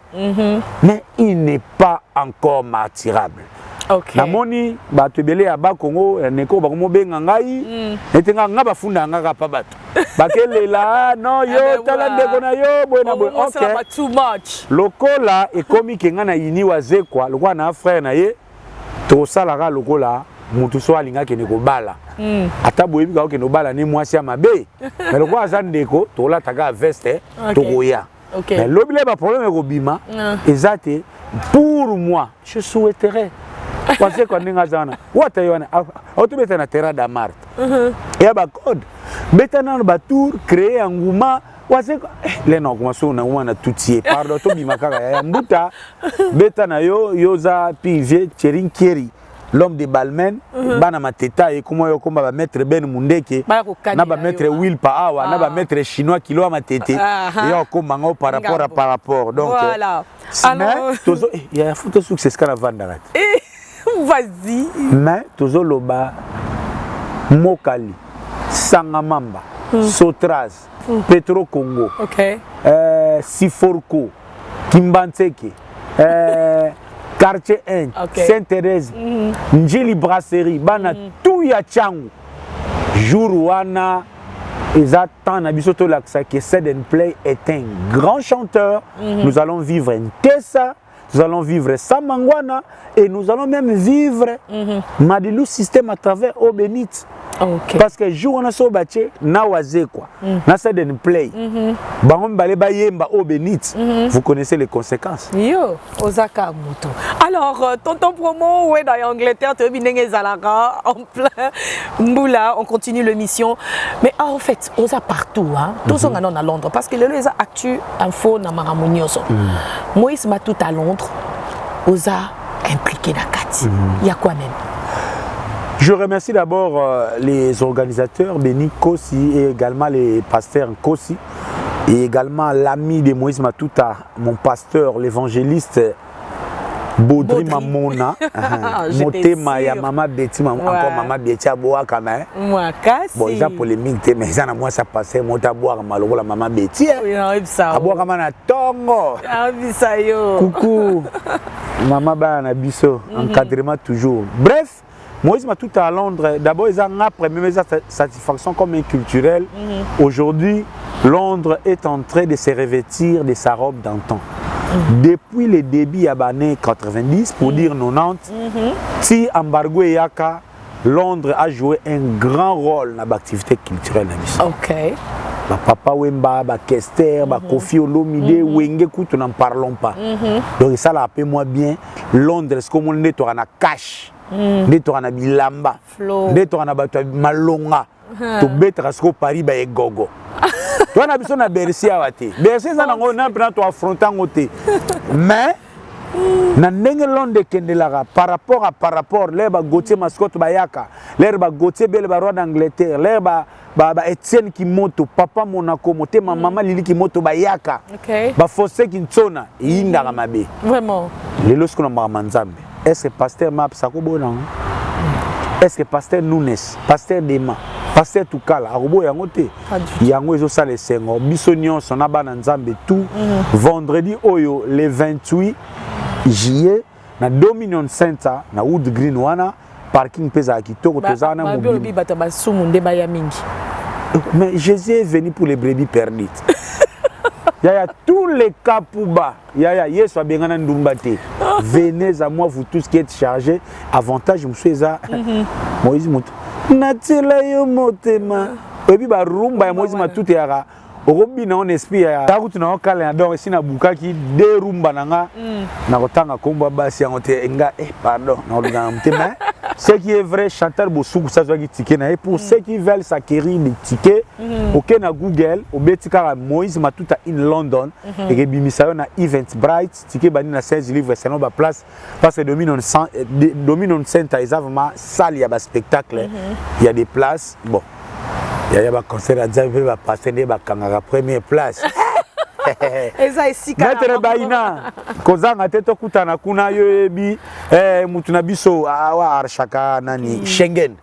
Mais il n'est pas encore martyrable. OK. Namoni bato belé ya ba Congo neko ba komo benga ngai etenga nga bafunda nga ka pa bato bakelela no yo tala ndeko na yo boena boy. OK, too much lokola ekomi kenga na yini Wazekwa lokola na frère na ye to salaka lokola mutu so alinga ke neko bala ata boyebi ka ke no bala ne mwasi ya mabe mais lokola aza ndeko to la taka veste to koya. Mais lobile ba problème ko bima ezate pour moi je souhaiterais parce que ninga zana wata yona auto beta na terra da Marte et ba code beta na ba tour créer nguma wase le no kuma so na wana tutie pardon to bi makaka ya mbuta beta na yo yoza pivier Cherinkeri l'homme de Balmen bana mateta et comment yo komba ba maître Ben Mundeke na ba maître Will Paawa na ba maître chinois kilo matete et yo komba ngo par rapport donc voilà alors tozo il y a photo succès kana vandara. Vas-y. Mais tozoloba Mokali, Sangamamba, Sotraz, Petro Congo, OK. Siforko, Kimbantseke, quartier 1, Sainte-Thérèse, Njili Brasserie, bana tout ya changu. Jour wana, ils attendent Abisoto Laksa que Sed Play est un grand chanteur. Nous allons vivre un Tessa, nous allons vivre Samangwana et nous allons même vivre Madilou système à travers Obenit. Okay. Parce que jour on a so baché na wazé quoi. Na Sed Play. Bango mbale ba yemba Obenit. Vous connaissez les conséquences. Yo, Osaka Moto. Alors, tonton promo, ouais, dans l'Angleterre, tu es bien Zalara, en plein Mboula, on continue l'émission. Mais en fait, Osa partout, hein. Tous sont à Londres. Parce que les actu info na Maramonioso. Moïse m'a tout à Londres. Osa impliqué dans Kati. Il y a quoi même? Je remercie d'abord les organisateurs, Béni Kossi, et également les pasteurs Kossi, et également l'ami de Moïse Matouta, mon pasteur, l'évangéliste Baudry Mamona, Motema ya Mama Betty, encore Mama Betty à boire quand même. Moi, Kassi. Bon, il y a polémique, mais ça, moi, ça passait, moi, à boire malheureux la Mama Betty. À boire comme un tongo. Coucou. Maman Bana Bisso, encadrement toujours. Bref. Moïse m'a tout à Londres. D'abord, ils ont après même satisfaction comme un culturel. Aujourd'hui, Londres est en train de se revêtir de sa robe d'antan. Depuis le début à l'année 90, pour dire 90, si embargo et yaka, Londres a joué un grand rôle dans l'activité culturelle. Ok. Papa Wemba, Kester, Kofi Olomide, Wenge, nous n'en parlons pas. Donc ça l'a appelé moi bien. Londres, c'est comme on est en cash. Nde na bilamba nde na bato malonga to betra sko Paris ba egogo to na biso na Bercy awate Bercy za nango na mpena to affronter ngote mais na ndenge Londres kendelaka par rapport l'air ba Gauthier mascotte bayaka l'air ba Gauthier bel ba roi d'Angleterre l'air ba Etienne Kimoto papa Monaco motema mama Lili Kimoto bayaka ba Fossé Kintsona yindaka mabe vraiment lelo sko na manzambe. Est-ce que pasteur Map Sakobona? Est-ce que pasteur Nunes, pasteur Dema, pasteur Toukala, Arubo Yangote, Yango Ezo Sale Sengo, Bissonion, Sonaba Nzambe, tout, vendredi Oyo, le 28 juillet, na Dominion Center, na Wood Green Wana, parking Pesa Kitoko, Tozana Mobile. Mais Jésus est venu pour les brebis perdues. Il y a tous les cas pour bas. Il y a Yesu Abengana Ndumbate. Venez à moi, vous tous qui êtes chargés. Avantage, je me suis dit, Moïse Moutou. Natila yo motema. Et puis, rumba Moïse Moutou Théara. Robi na on esprit ya. Takutu na okale donc si na bukaki de rumba nanga. Na kotanga komba basi yangote nga pardon. Na olunga mtema. Ce qui est vrai, chanteur Bossou, ça soit ticket. Et pour ceux qui veulent s'acquérir des tickets, ok na Google, au Betikara Moïse Matouta in London, et que Bimisayo na Eventbrite, ticket bani na 16 livres, c'est non ba place parce que Dominion Center, ils ont vraiment salle, il y a des spectacles, il y a des places. Bon, il y a des concerts à dire, il va passer des la première place. Maître Baina, Kozanga teto kutana kuna yoebi mutuna biso awa arshaka nani Schengen.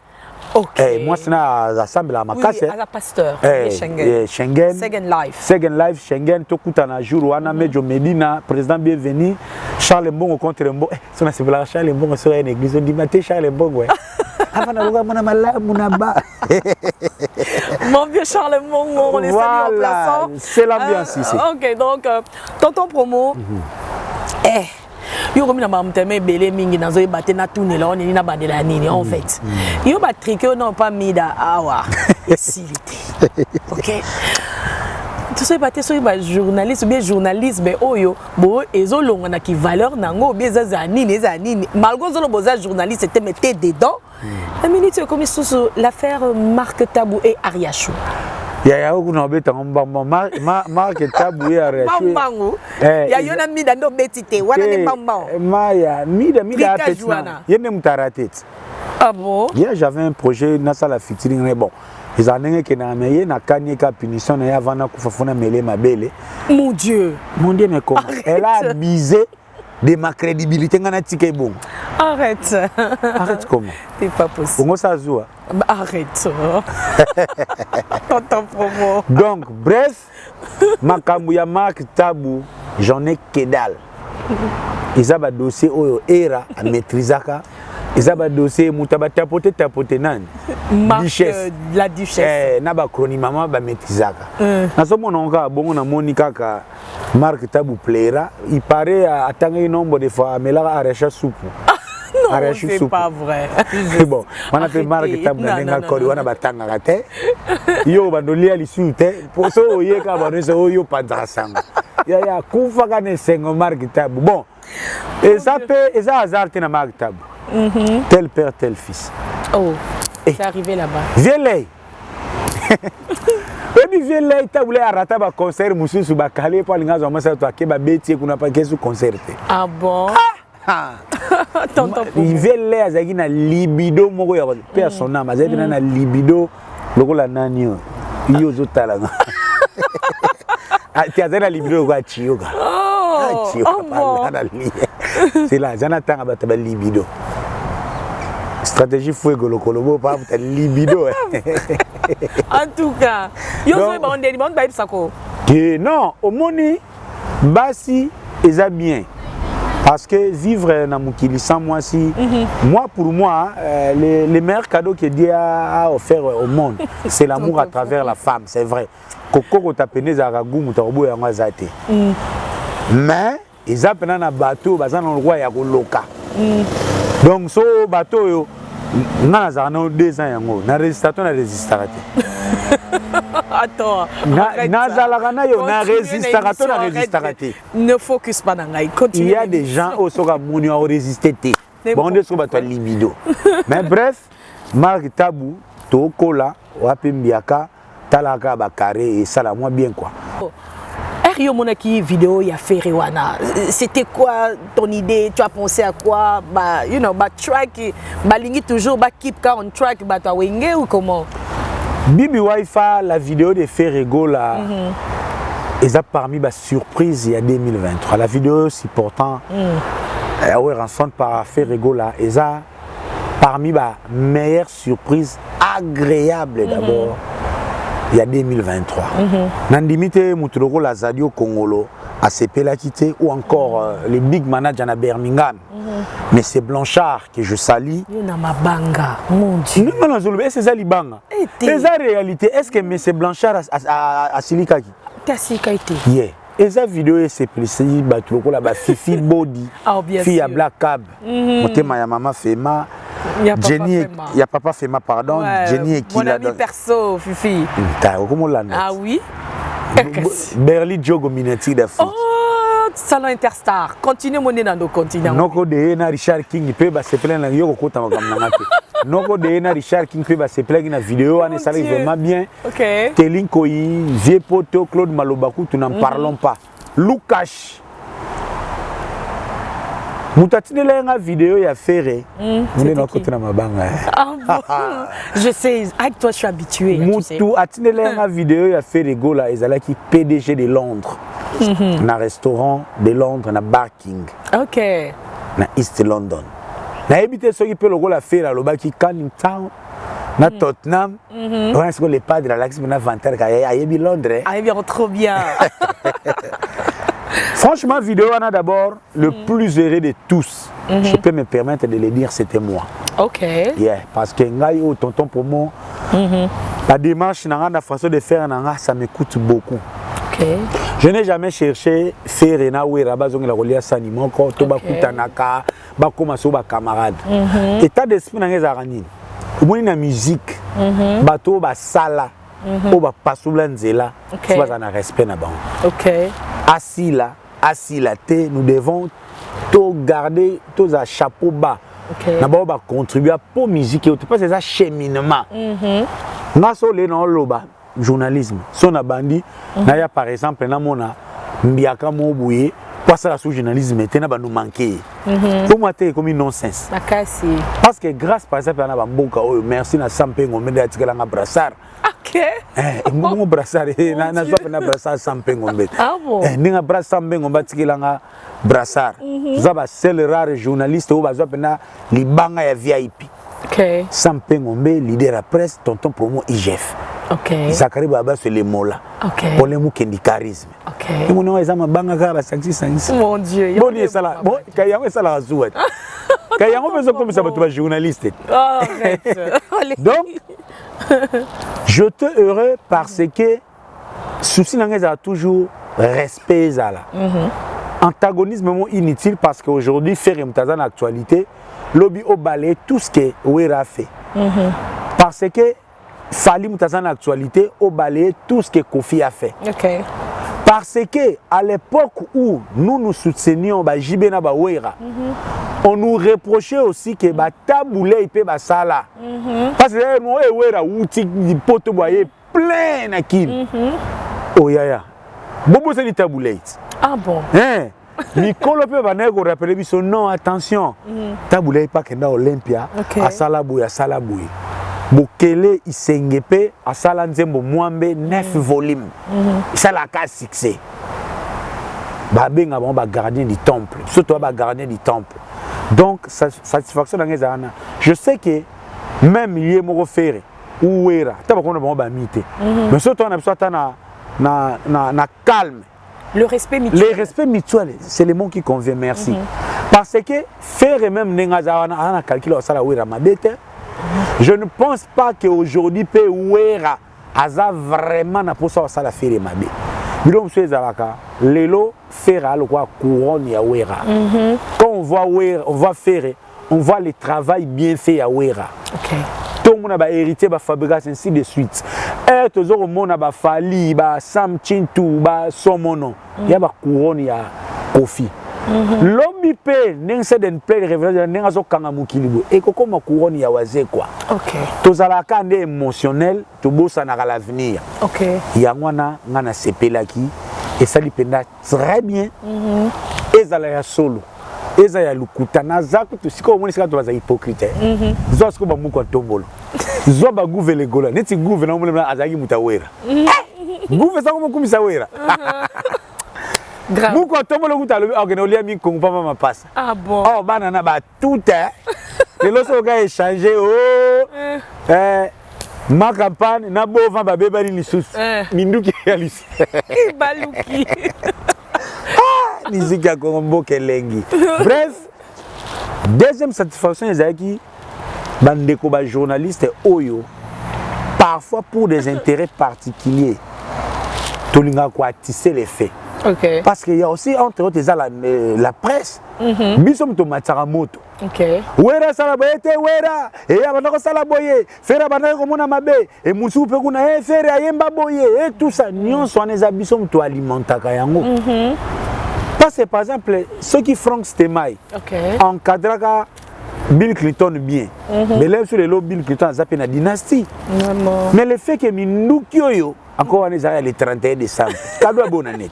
OK. Moi c'est na assemble à Makase. Oui, à la pasteur Schengen. Schengen. Second Life Schengen to kutana jour wana Mejo Medina, président bienvenu Charles Mbongo contre Mbongo. C'est na c'est Charles Mbongo sur une église on dit maté Charles Mbongo. Avant na luga mona malamu na ba. Mon vieux Charles Mbongo, on est salué en plaçant. C'est l'ambiance ici. OK, donc tonton promo. Yo comme na mamteme belé mingi nazo ebate na tunela on ni na bandela nini en fait. Yo ba triqué non pas mida awa. Facilité. OK. Tu sais pas so ba journaliste bien journalisme oyo bo ezolonga na ki valeur nango bien za nini malgré zolo boza journaliste était metté dedans. La minute comme sous l'affaire Marc Tabou et Ariachou. Ya kuna beta ngomba Marc Tabou et Ariachou. Mambango. Ya yona mida ndo betite wana ne mambango. Maya mida petna. Yene mutaratet. Ah bon? Hier j'avais un projet na sala featuring mais bon. Ils ont dit que na meye na kanye ka punition na avant kufa fona mele mabele. Mon Dieu mais comment? Elle a abusé de ma crédibilité ngana tike bon. Arrête comment? C'est pas possible. Bongo ça zoua. Arrête. Tonton promo. Donc bref, makambu ya Marc Tabou, j'en ai que dalle. eza ba dossier oyo era a maîtrisaka eza ba dossier mutaba tapoter nani duchesse la duchesse na ba cronimama ba maîtrisaka naso mononga bongo na moni kaka Marc Tabou plaira il paraît atanga un nombre de fois amela arracha soupe non c'est pas vrai bon on a fait Marc Tabou na kori wana batanga kate yo bandolia lisu te poso oyeka banoso oyo panza sanga ya kufa kana sengo Marc Tabou bon et ça fait et ça hasard na Marc Tabou tel père tel fils oh c'est arrivé là-bas viens Ebi viens ta voulait arrêter ba concert mususu ba kale pa linga zo masa to akeba beti kuna pa kesu concert. Ah bon? Tonton il vient azaki na libido moko ya personnel azaki na libido lokola nani yo zo tala. Ah ti azana libido kwa chioga. Oh, c'est là Jonathan ba ta libido. Stratégie fuego le colobo pas ta libido. En tout cas, yo so ba on demande ba sako. Que non, au moni basi eza bien. Parce que vivre na mukili sans moi si moi pour moi les meilleurs cadeaux que Dieu a offert au monde, c'est l'amour à travers la femme, c'est vrai. Koko ta peneza ragumu ta robo ya ngazate. Mais ils appellent na bateau bazana le roi ya koloka. Donc so bateau yo na zana 2 ans yango na résistateur na résistara te. Attends. Na zalaka na yo na résistara na résistara te. Ne focus pas dans ngai, continue. Il y a des gens au soka moni à résister te. Bon de so bateau libido. Mais bref, Marc Tabou to kola wa pembiaka talaka ba carré et ça la moi bien quoi. Rio Monaki vidéo ya fait wana. C'était quoi ton idée? Tu as pensé à quoi? Bah, you know, bah track, bah lingi toujours bah keep car on track bah toi wenge ou comment? Bibi Wi-Fi la vidéo de Ferrego là. Ils a parmi bah surprise il y a 2023. La vidéo si pourtant ouais rançon par Ferrego là, ils a parmi bah meilleure surprise agréable d'abord. Il y a 2023. Nandimite Moutuloko la Zadio Congolo à Sepela Kité ou encore les big managers à Birmingham. Mais c'est Blanchard que je salue. Mabanga, mon Dieu. Non, c'est ça Libanga. C'est ça réalité. Est-ce que M. Blanchard a Silikaki? T'as Silikaki. Yeah. Et sa vidéo c'est précis, Batuloko la Fifi Body. Fille à Black Cab. Motema ya maman Fema. Jenny, il y a papa Fema, pardon. Ouais, Jenny et qui mon ami perso, Fifi. Comment l'a net? Ah oui? Berli Diogo Minetti de foot. Oh, salon Interstar. Continue mon dans continent. Noko de na Richard King peut se plaindre na yoko kota makamna ngate. Noko de na Richard King peut se plaindre na vidéo ane ça vraiment bien. OK. Telinko yi, Vieux Poto, Claude Malobaku, tu n'en parlons pas. Lukash. Moutatine la vidéo ya ferré. On est dans côté na mabanga. Je sais, avec toi je suis habitué. Moutou atine la vidéo ya ferré go là, ils allaient qui PDG de Londres. Na restaurant de Londres na Bar King. OK. Na East London. Na habité ceux qui peut le go la faire le baki Canning Town. Na Tottenham. On est-ce que les padres de l'Axe na vanter à Yebi Londres. Ah bien trop bien. Franchement, vidéo on a d'abord le plus heureux de tous. Je peux me permettre de le dire, c'était moi. OK. Yeah, parce que ngai au tonton pour moi, la démarche la façon de faire ça me coûte beaucoup. OK. Je n'ai jamais cherché faire na wera bazongi la kolia sani moko to bakutanaka bakoma so ba camarade. État d'esprit na ngeza nini. Omoni na musique. Bato ba sala. O ba pasula nzela. Tu vas en respect na bango. OK. Assis là, nous devons tout garder, tous à chapeau bas. D'abord, on va contribuer pour la musique. Tu passes à cheminement. Nous avons le journalisme. Si on a bandi, par exemple, on a Mbiaka Mobouye, parce que le journalisme nous manqué. Pour moi, c'est comme une nonsense. Parce que grâce, par exemple, à Mboka, merci à Sampé, on met un brassard. OK. Mon brassard, na zo na brassard Sampé ngombe. Ah bon. Ninga brassard Sampé ngombe tikilanga brassard. Za ba seul rare journaliste ou ba zo pena libanga ya VIP. OK. Sampé ngombe leader à presse tonton promo IGF. Ok. Zakari Baba c'est les mots là. Ok. Pour les mots qui ont du charisme. Ok. Et mon nom est Zama Bangaka, la sanksi. Mon Dieu. Bon, il est ça là. Bon, quand il y a ça là, Zouet. Quand il y a un peu comme ça, tu vas journaliste. Oh, arrête. Donc, je te heureux parce que souci n'engage a toujours respect ça là. Antagonisme inutile parce qu'aujourd'hui faire une dans l'actualité, lobby au balai tout ce que Ouera fait. Parce que Fali Moutazan l'actualité au balai tout ce que Kofi a fait. Ok. Parce que à l'époque où nous soutenions Jibena Ouera, on nous reprochait aussi que Taboulé peut Basala. Parce que moi Ouera outil poto boyer plein nakil. Oh ya. Bobo c'est Taboulé. Ah bon. Hein? Mikolo pe banego rappeler biso non attention. Taboulé pas kenda Olympia asala boui. Bokele isengepe asala nzembo mwambe 9 volumes. Ça la cas succès. Babenga bon ba gardien du temple. Surtout ba gardien du temple. Donc satisfaction dans les années. Je sais que même lié mo faire ou wera, ta ba kono ba mité. Mais surtout on a besoin na calme. Le respect mutuel. Le respect mutuel, c'est le mot qui convient, merci. Parce que faire même nengazawana a calculé au sala wera mabete. Je ne pense pas qu'aujourd'hui pe wera aza vraiment na posa au sala faire mabe. Bilom Zalaka, Lelo faire le quoi couronne ya wera. Quand on voit wera, on voit faire, on voit le travail bien fait à wera. OK. Tout le monde a hérité ba fabrication ainsi de suite. Et toujours au monde ba Fali, ba Sam Chintu, ba Somono. Il y a ba couronne ya Kofi. L'homme pe n'ense den plein révélation n'enzo kanga mukilibo. Et koko ma couronne ya waze quoi. OK. Tozalaka ndé émotionnel, to bossa na l'avenir. OK. Yangwana ngana sepelaki et ça dépend très bien. Ezala ya solo. Eza ya lukuta na zaku to siko omoni sika to baza hypocrite. Zo siko ba muko tombolo. Zo ba gouvele gola. Neti gouvele na omoni azaki mutawera. Gouvele sa ko kumisa wera. Grave. Muko tombolo kutalo organiser mi kongo papa ma passe. Ah bon. Oh banana ba tout les loso ga échanger ma campagne na bova ba bebali lisusu. Minduki ya lisusu. Baluki. Musique à Combo Kelengi. Bref, deuxième satisfaction, c'est bandeko ba journaliste oyo parfois pour des intérêts particuliers. Tolinga quoi tisser les faits. OK. Parce qu'il y a aussi entre autres la presse. Bisom to mataramoto. OK. Wera sala boyete wera et ya banako sala boye fera banako mona mabe et musu pe kuna fera yemba boye et tout ça nyonso aneza bisom to alimentaka yango. Parce que par exemple, ceux qui Frank Stemai encadraient Bill Clinton bien. Mais là, sur les lots, Bill Clinton a zappé la dynastie. Mais le fait que Mindukio, encore on est à le 31 décembre, cadeau à bonne année.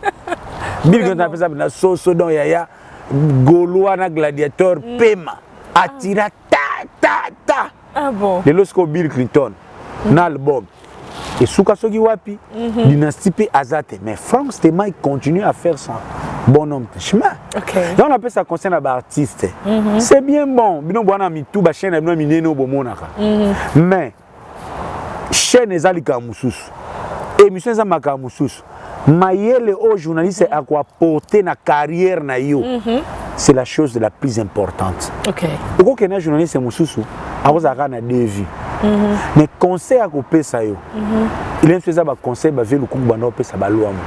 Bill Clinton a fait ça, Soso, Don Yaya, Gaulois, gladiateur, Pema, Attira, ta. Ah bon? Les lots, Bill Clinton, l'album. Et Souka Sogi Wapi, dynastie P Azate. Mais Frank Stemai continue à faire son bonhomme de chemin. Okay. Donc on appelle ça concerne l'artiste. C'est bien bon. Bino bwana mitu ba chaîne bino mineno bomonaka. Mais chaîne ezalika mususu. Émission za makamususu. Mayele au journaliste à quoi porter na carrière na yo. C'est la chose la plus importante. OK. Oko kena journaliste mususu, akozaka na deux vues. Mais conseil à couper ça yo. Il aime faire conseil ba velu kungu bana opesa ba luambo.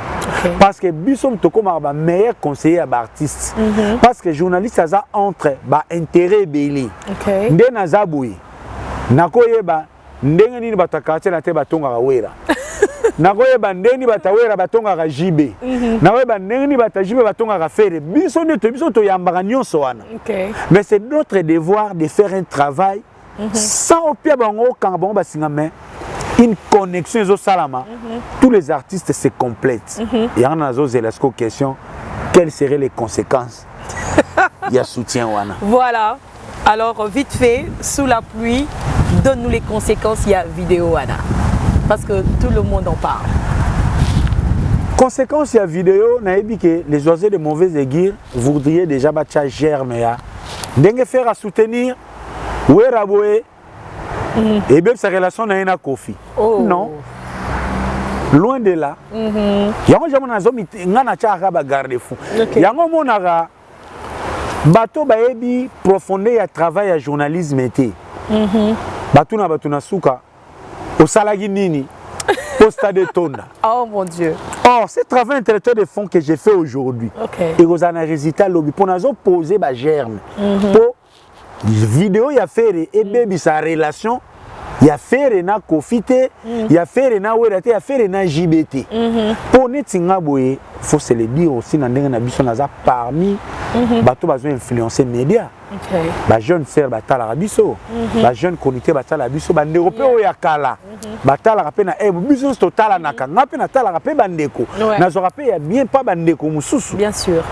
Parce que bisom to comme ba meilleur conseiller à artiste. Parce que journaliste ça entre ba intérêt belé. OK. Nde na zabui. Nakoyeba ndenge nini batakate na te batonga wera. Nakoyeba ndenge batawera batonga ka jibe. Nakoyeba ndenge ni batajibe batonga ka faire. Biso ne to biso to yambaka nyonso wana. OK. Mais c'est notre devoir de faire un travail sans au pied bango quand bon basingame une connexion au salama. Tous les artistes se complètent. Et en a zélasco question quelles seraient les conséquences? Il y a soutien wana. Voilà. Alors vite fait, sous la pluie, donne-nous les conséquences, il y a vidéo wana. Parce que tout le monde en parle. Conséquence, il y a vidéo, naïbi que les oiseaux de mauvais aiguilles voudraient déjà battre germe ya. Dengue faire à soutenir, ou raboué, et bien sa relation n'a rien à Kofi. Oh. Non. loin de là. Yango jamais na zomi ngana chaka ba garde fou. Yango monaka bato baebi profondeur ya travail ya journalisme été. Bato na suka au salagi nini posta de tonda. Oh mon Dieu. Or, ce travail intellectuel de fond que j'ai fait aujourd'hui, et vous en avez résultat lobby pour nous poser ma germe. Pour vidéo, il y a fait et baby sa relation, il y a fait na kofite, il y a fait na werate, il y a fait na JBT. Pour netinga boye, faut se le dire aussi dans les nabiso naza parmi bato bazo influencer médias. Ba jeune sœur batala rabiso, ba jeune comité batala biso, ba ndeko oya kala. Batala rapé na biso total na kanga pe na tala rapé bandeko. Na zo rapé ya bien pas bandeko mususu. Bien sûr.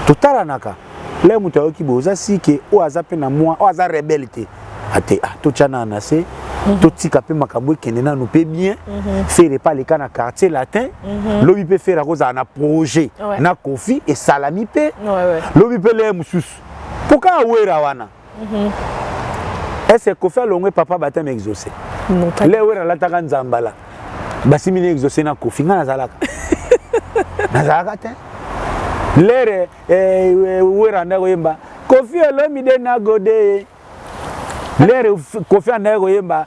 Total naka. Là muta oki boza si ke o azape na moi, o aza rebelité. Ate to chana anase, to tika pe makambo kende na nous pe bien. Faire pas les cas na quartier latin. Lobi pe faire rosa na projet, na kofi et salami pe. Lobi pe le mususu. Pourquoi ouera wana? Est-ce que Kofi Olomide papa batem exaucé? Non pas. Le ouera la taka nzambala. Basimini exaucé na Kofi ngana zalaka. Nazalaka te. Lere ouera ndako yemba. Kofi Olomide na gode. Lere Kofi ndako yemba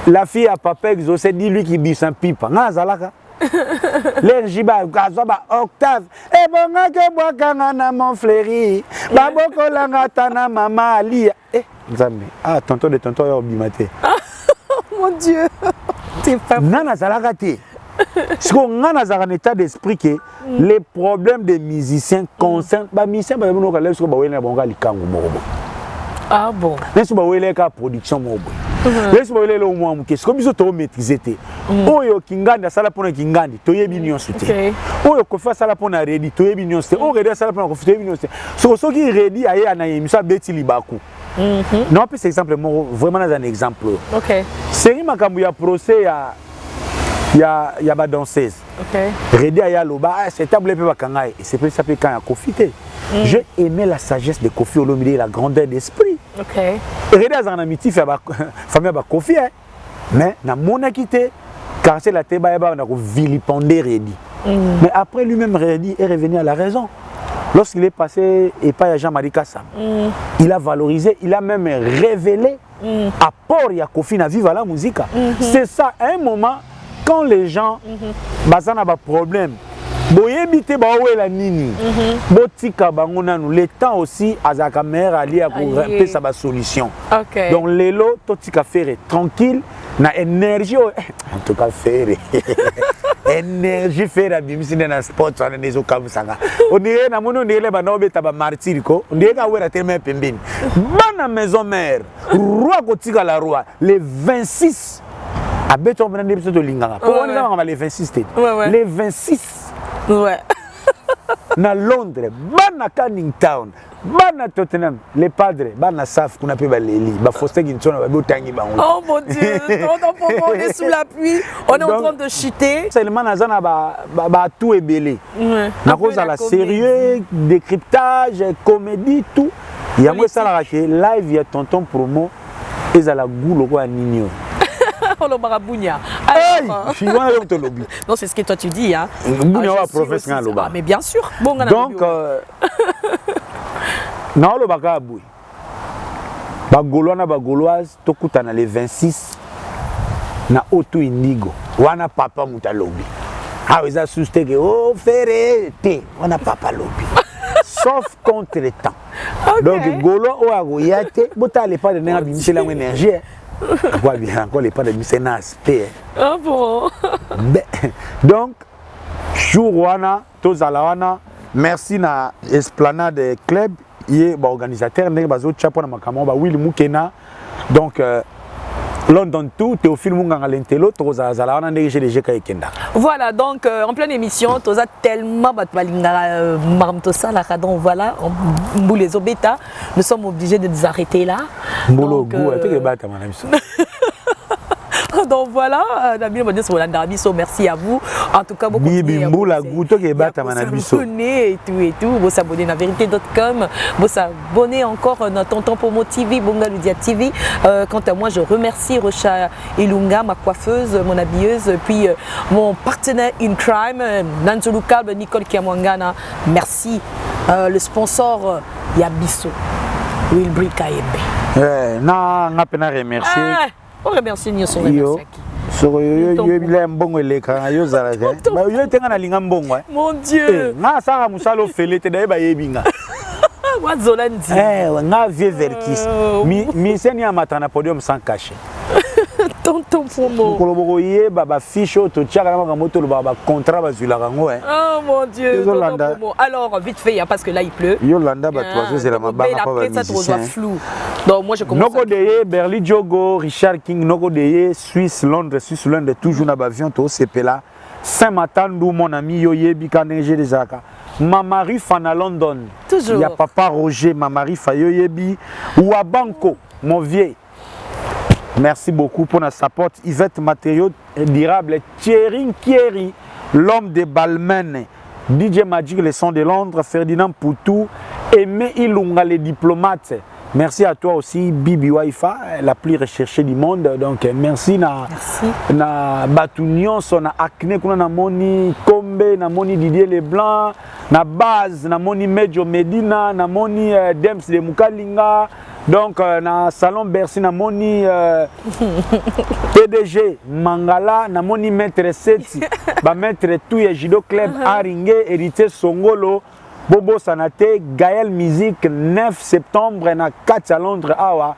la fille à papa exaucé dit lui qui bise un pipe. Ngana zalaka. Les jiba gazoba octave et bonga ke boakanga na mon fléri baboko langa tana mama ali nzambe tonton de tonton yo bimate mon Dieu t'es pas nana zalaka te parce que ngana zalaka en état d'esprit que les problèmes des musiciens concernent ba musiciens ba bono ka leso ba wena bonga likango moko. Ah bon. Leso ba wele ka production moko. Laisse moi le moins qu'est-ce que biso to maîtriser te oyo kingandi sala pona kingandi to yebi nyonso te oyo ko fa sala pona ready to yebi nyonso te o ready sala pona ko to yebi nyonso te so qui ready aye na yemisa beti libaku non plus exemple vraiment un exemple série makambu ya procès ya ba danseuse ready aya loba c'est table pe bakanga et c'est peut ça peut quand ya profiter. J'ai aimé la sagesse de Kofi Olomide et la grandeur d'esprit. Ready azana miti fa ba famille ba Kofi mais na mona quitté car c'est la teba eba na ko vilipender Ready. Mais après lui-même Ready est revenu à la raison. Lorsqu'il est passé et pas à Jean-Marie Kassam. Il a valorisé, il a même révélé apport ya Kofi na vivre la musique. C'est ça à un moment quand les gens bazana ba problème boyebite bawela nini botika bango nanu le temps aussi azaka mère ali a pour pesa ba solution. Donc lelo totika faire tranquille na énergie en tout cas faire énergie faire bimisine na sport na nezo kabusanga on dirait na mono ndele ba no beta ba martyr ko on dirait ka wera tellement pembeni bana maison mère roi kotika la roi le 26 à beton on a des de linganga pour on a les 26 les 26 na Londres, bana Canning Town, bana Tottenham, les padres, bana Saf, qu'on appelle Leli, ba Foster Ginson, ba Botangi ba. Oh mon Dieu, on est sous la pluie, on est en train de chuter. Seulement nazana ba tout est belé. Na cause à la sérieux, décryptage, comédie tout. Il y a moi ça la raché live ya tonton promo et à la goulot quoi nino. Le barabounia. Non, c'est ce que toi tu dis. Hein. Mais bien sûr. Donc, non, le bagaboui. Bagolois na bagoloise, tokuta na les 26 na auto indigo. Wana papa mutalobi. Ah, ils ont susté que oh, ferré, té. Wana papa lobi. Sauf contre le temps. Donc, Golo ou Agoyate, bota les pas de n'importe quelle énergie. Quoi bien encore les pas de Missena aspect. Ah bon. Donc Chourouana, Tozalawana, merci na Esplanade Club, il est organisateur né bazo chapo na makamo ba Will Mukena. Donc London tout Théophile Munganga Lentelo Tozalawana ndege les GK Kenda. Voilà donc en pleine émission Toza tellement batbalinga marmtosa la donc voilà on boule les obeta nous sommes obligés de nous arrêter là. Mbolo go tu que bata manami. Donc voilà, merci à vous. En tout cas, beaucoup et tout. Vous s'abonner à vérité.com. Vous s'abonner encore à Tonton Pomo TV, Bongaludia TV. Quant à moi, je remercie Rocha Ilunga, ma coiffeuse, mon habilleuse, puis mon partenaire in crime, Nanzulu Kalb, Nicole Kiamwangana. Merci. Le sponsor Yabiso, Wilbri Kaembe. Na pena remercier. On remercie nous sur remercier. Mon Dieu. Na sara musalo felete da ba yebinga. Wazolandi. Na vie verkis. Mi seni amatana podium sans cacher. Tonton Pomo. Koloboko ye baba fiche to tchaka na moto le baba contrat bazula rango hein. Oh mon Dieu. Tonton Pomo. Alors vite fait parce que là il pleut. Yolanda ba toi c'est la mabanga pas ba musicien. Flou. Donc moi je commence. Noko de Berli Diogo, Richard King, Noko de Suisse Londres toujours na ba avion to sepela. Saint-Matandou mon ami Yoyebi Kanenge des Aka. Mamari Fana London. Toujours. Il y a papa Roger Mamari Fayoyebi ou à Banco mon vieux. Merci beaucoup pour notre support. Yvette Matériaux Durable, Thierry Kieri, l'homme de Balmen, DJ Magic, le son de Londres, Ferdinand Poutou, Aimé Ilunga, les diplomates. Merci à toi aussi, Bibi Waifa, la plus recherchée du monde. Donc, merci na Batunion, na Acne, na Moni Kombe, na Moni Didier Leblanc, na Base, na Moni Medjo Medina, na Moni Dems de Mukalinga. Donc, na Salon Bercy, na Moni PDG Mangala, na Moni Maître Seti, ba Maître Touye Judo Club, Aringue, Héritier Songolo, Bobo Sanate, Gaël Musique, 9 septembre, na 4 à Londres, Awa.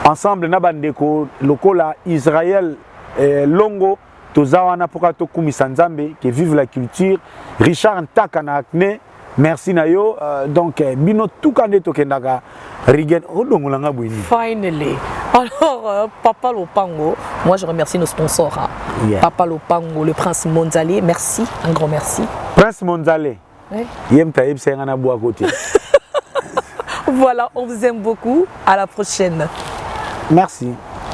Ensemble, na bandeko, lokola Israël Longo, Tozawana Pokato Kumi Sanzambe, qui vive la culture, Richard Ntaka na Acne. Merci Nayo. Donc, bino tout kande to kendaka rigen odongolanga bwini. Finally. Alors, Papa Lopango, moi je remercie nos sponsors. Hein. Yeah. Papa Lopango, le Prince Monzale, merci, un grand merci. Prince Monzale. Oui. Yem Taïb c'est un abou à côté. Voilà, on vous aime beaucoup. À la prochaine. Merci.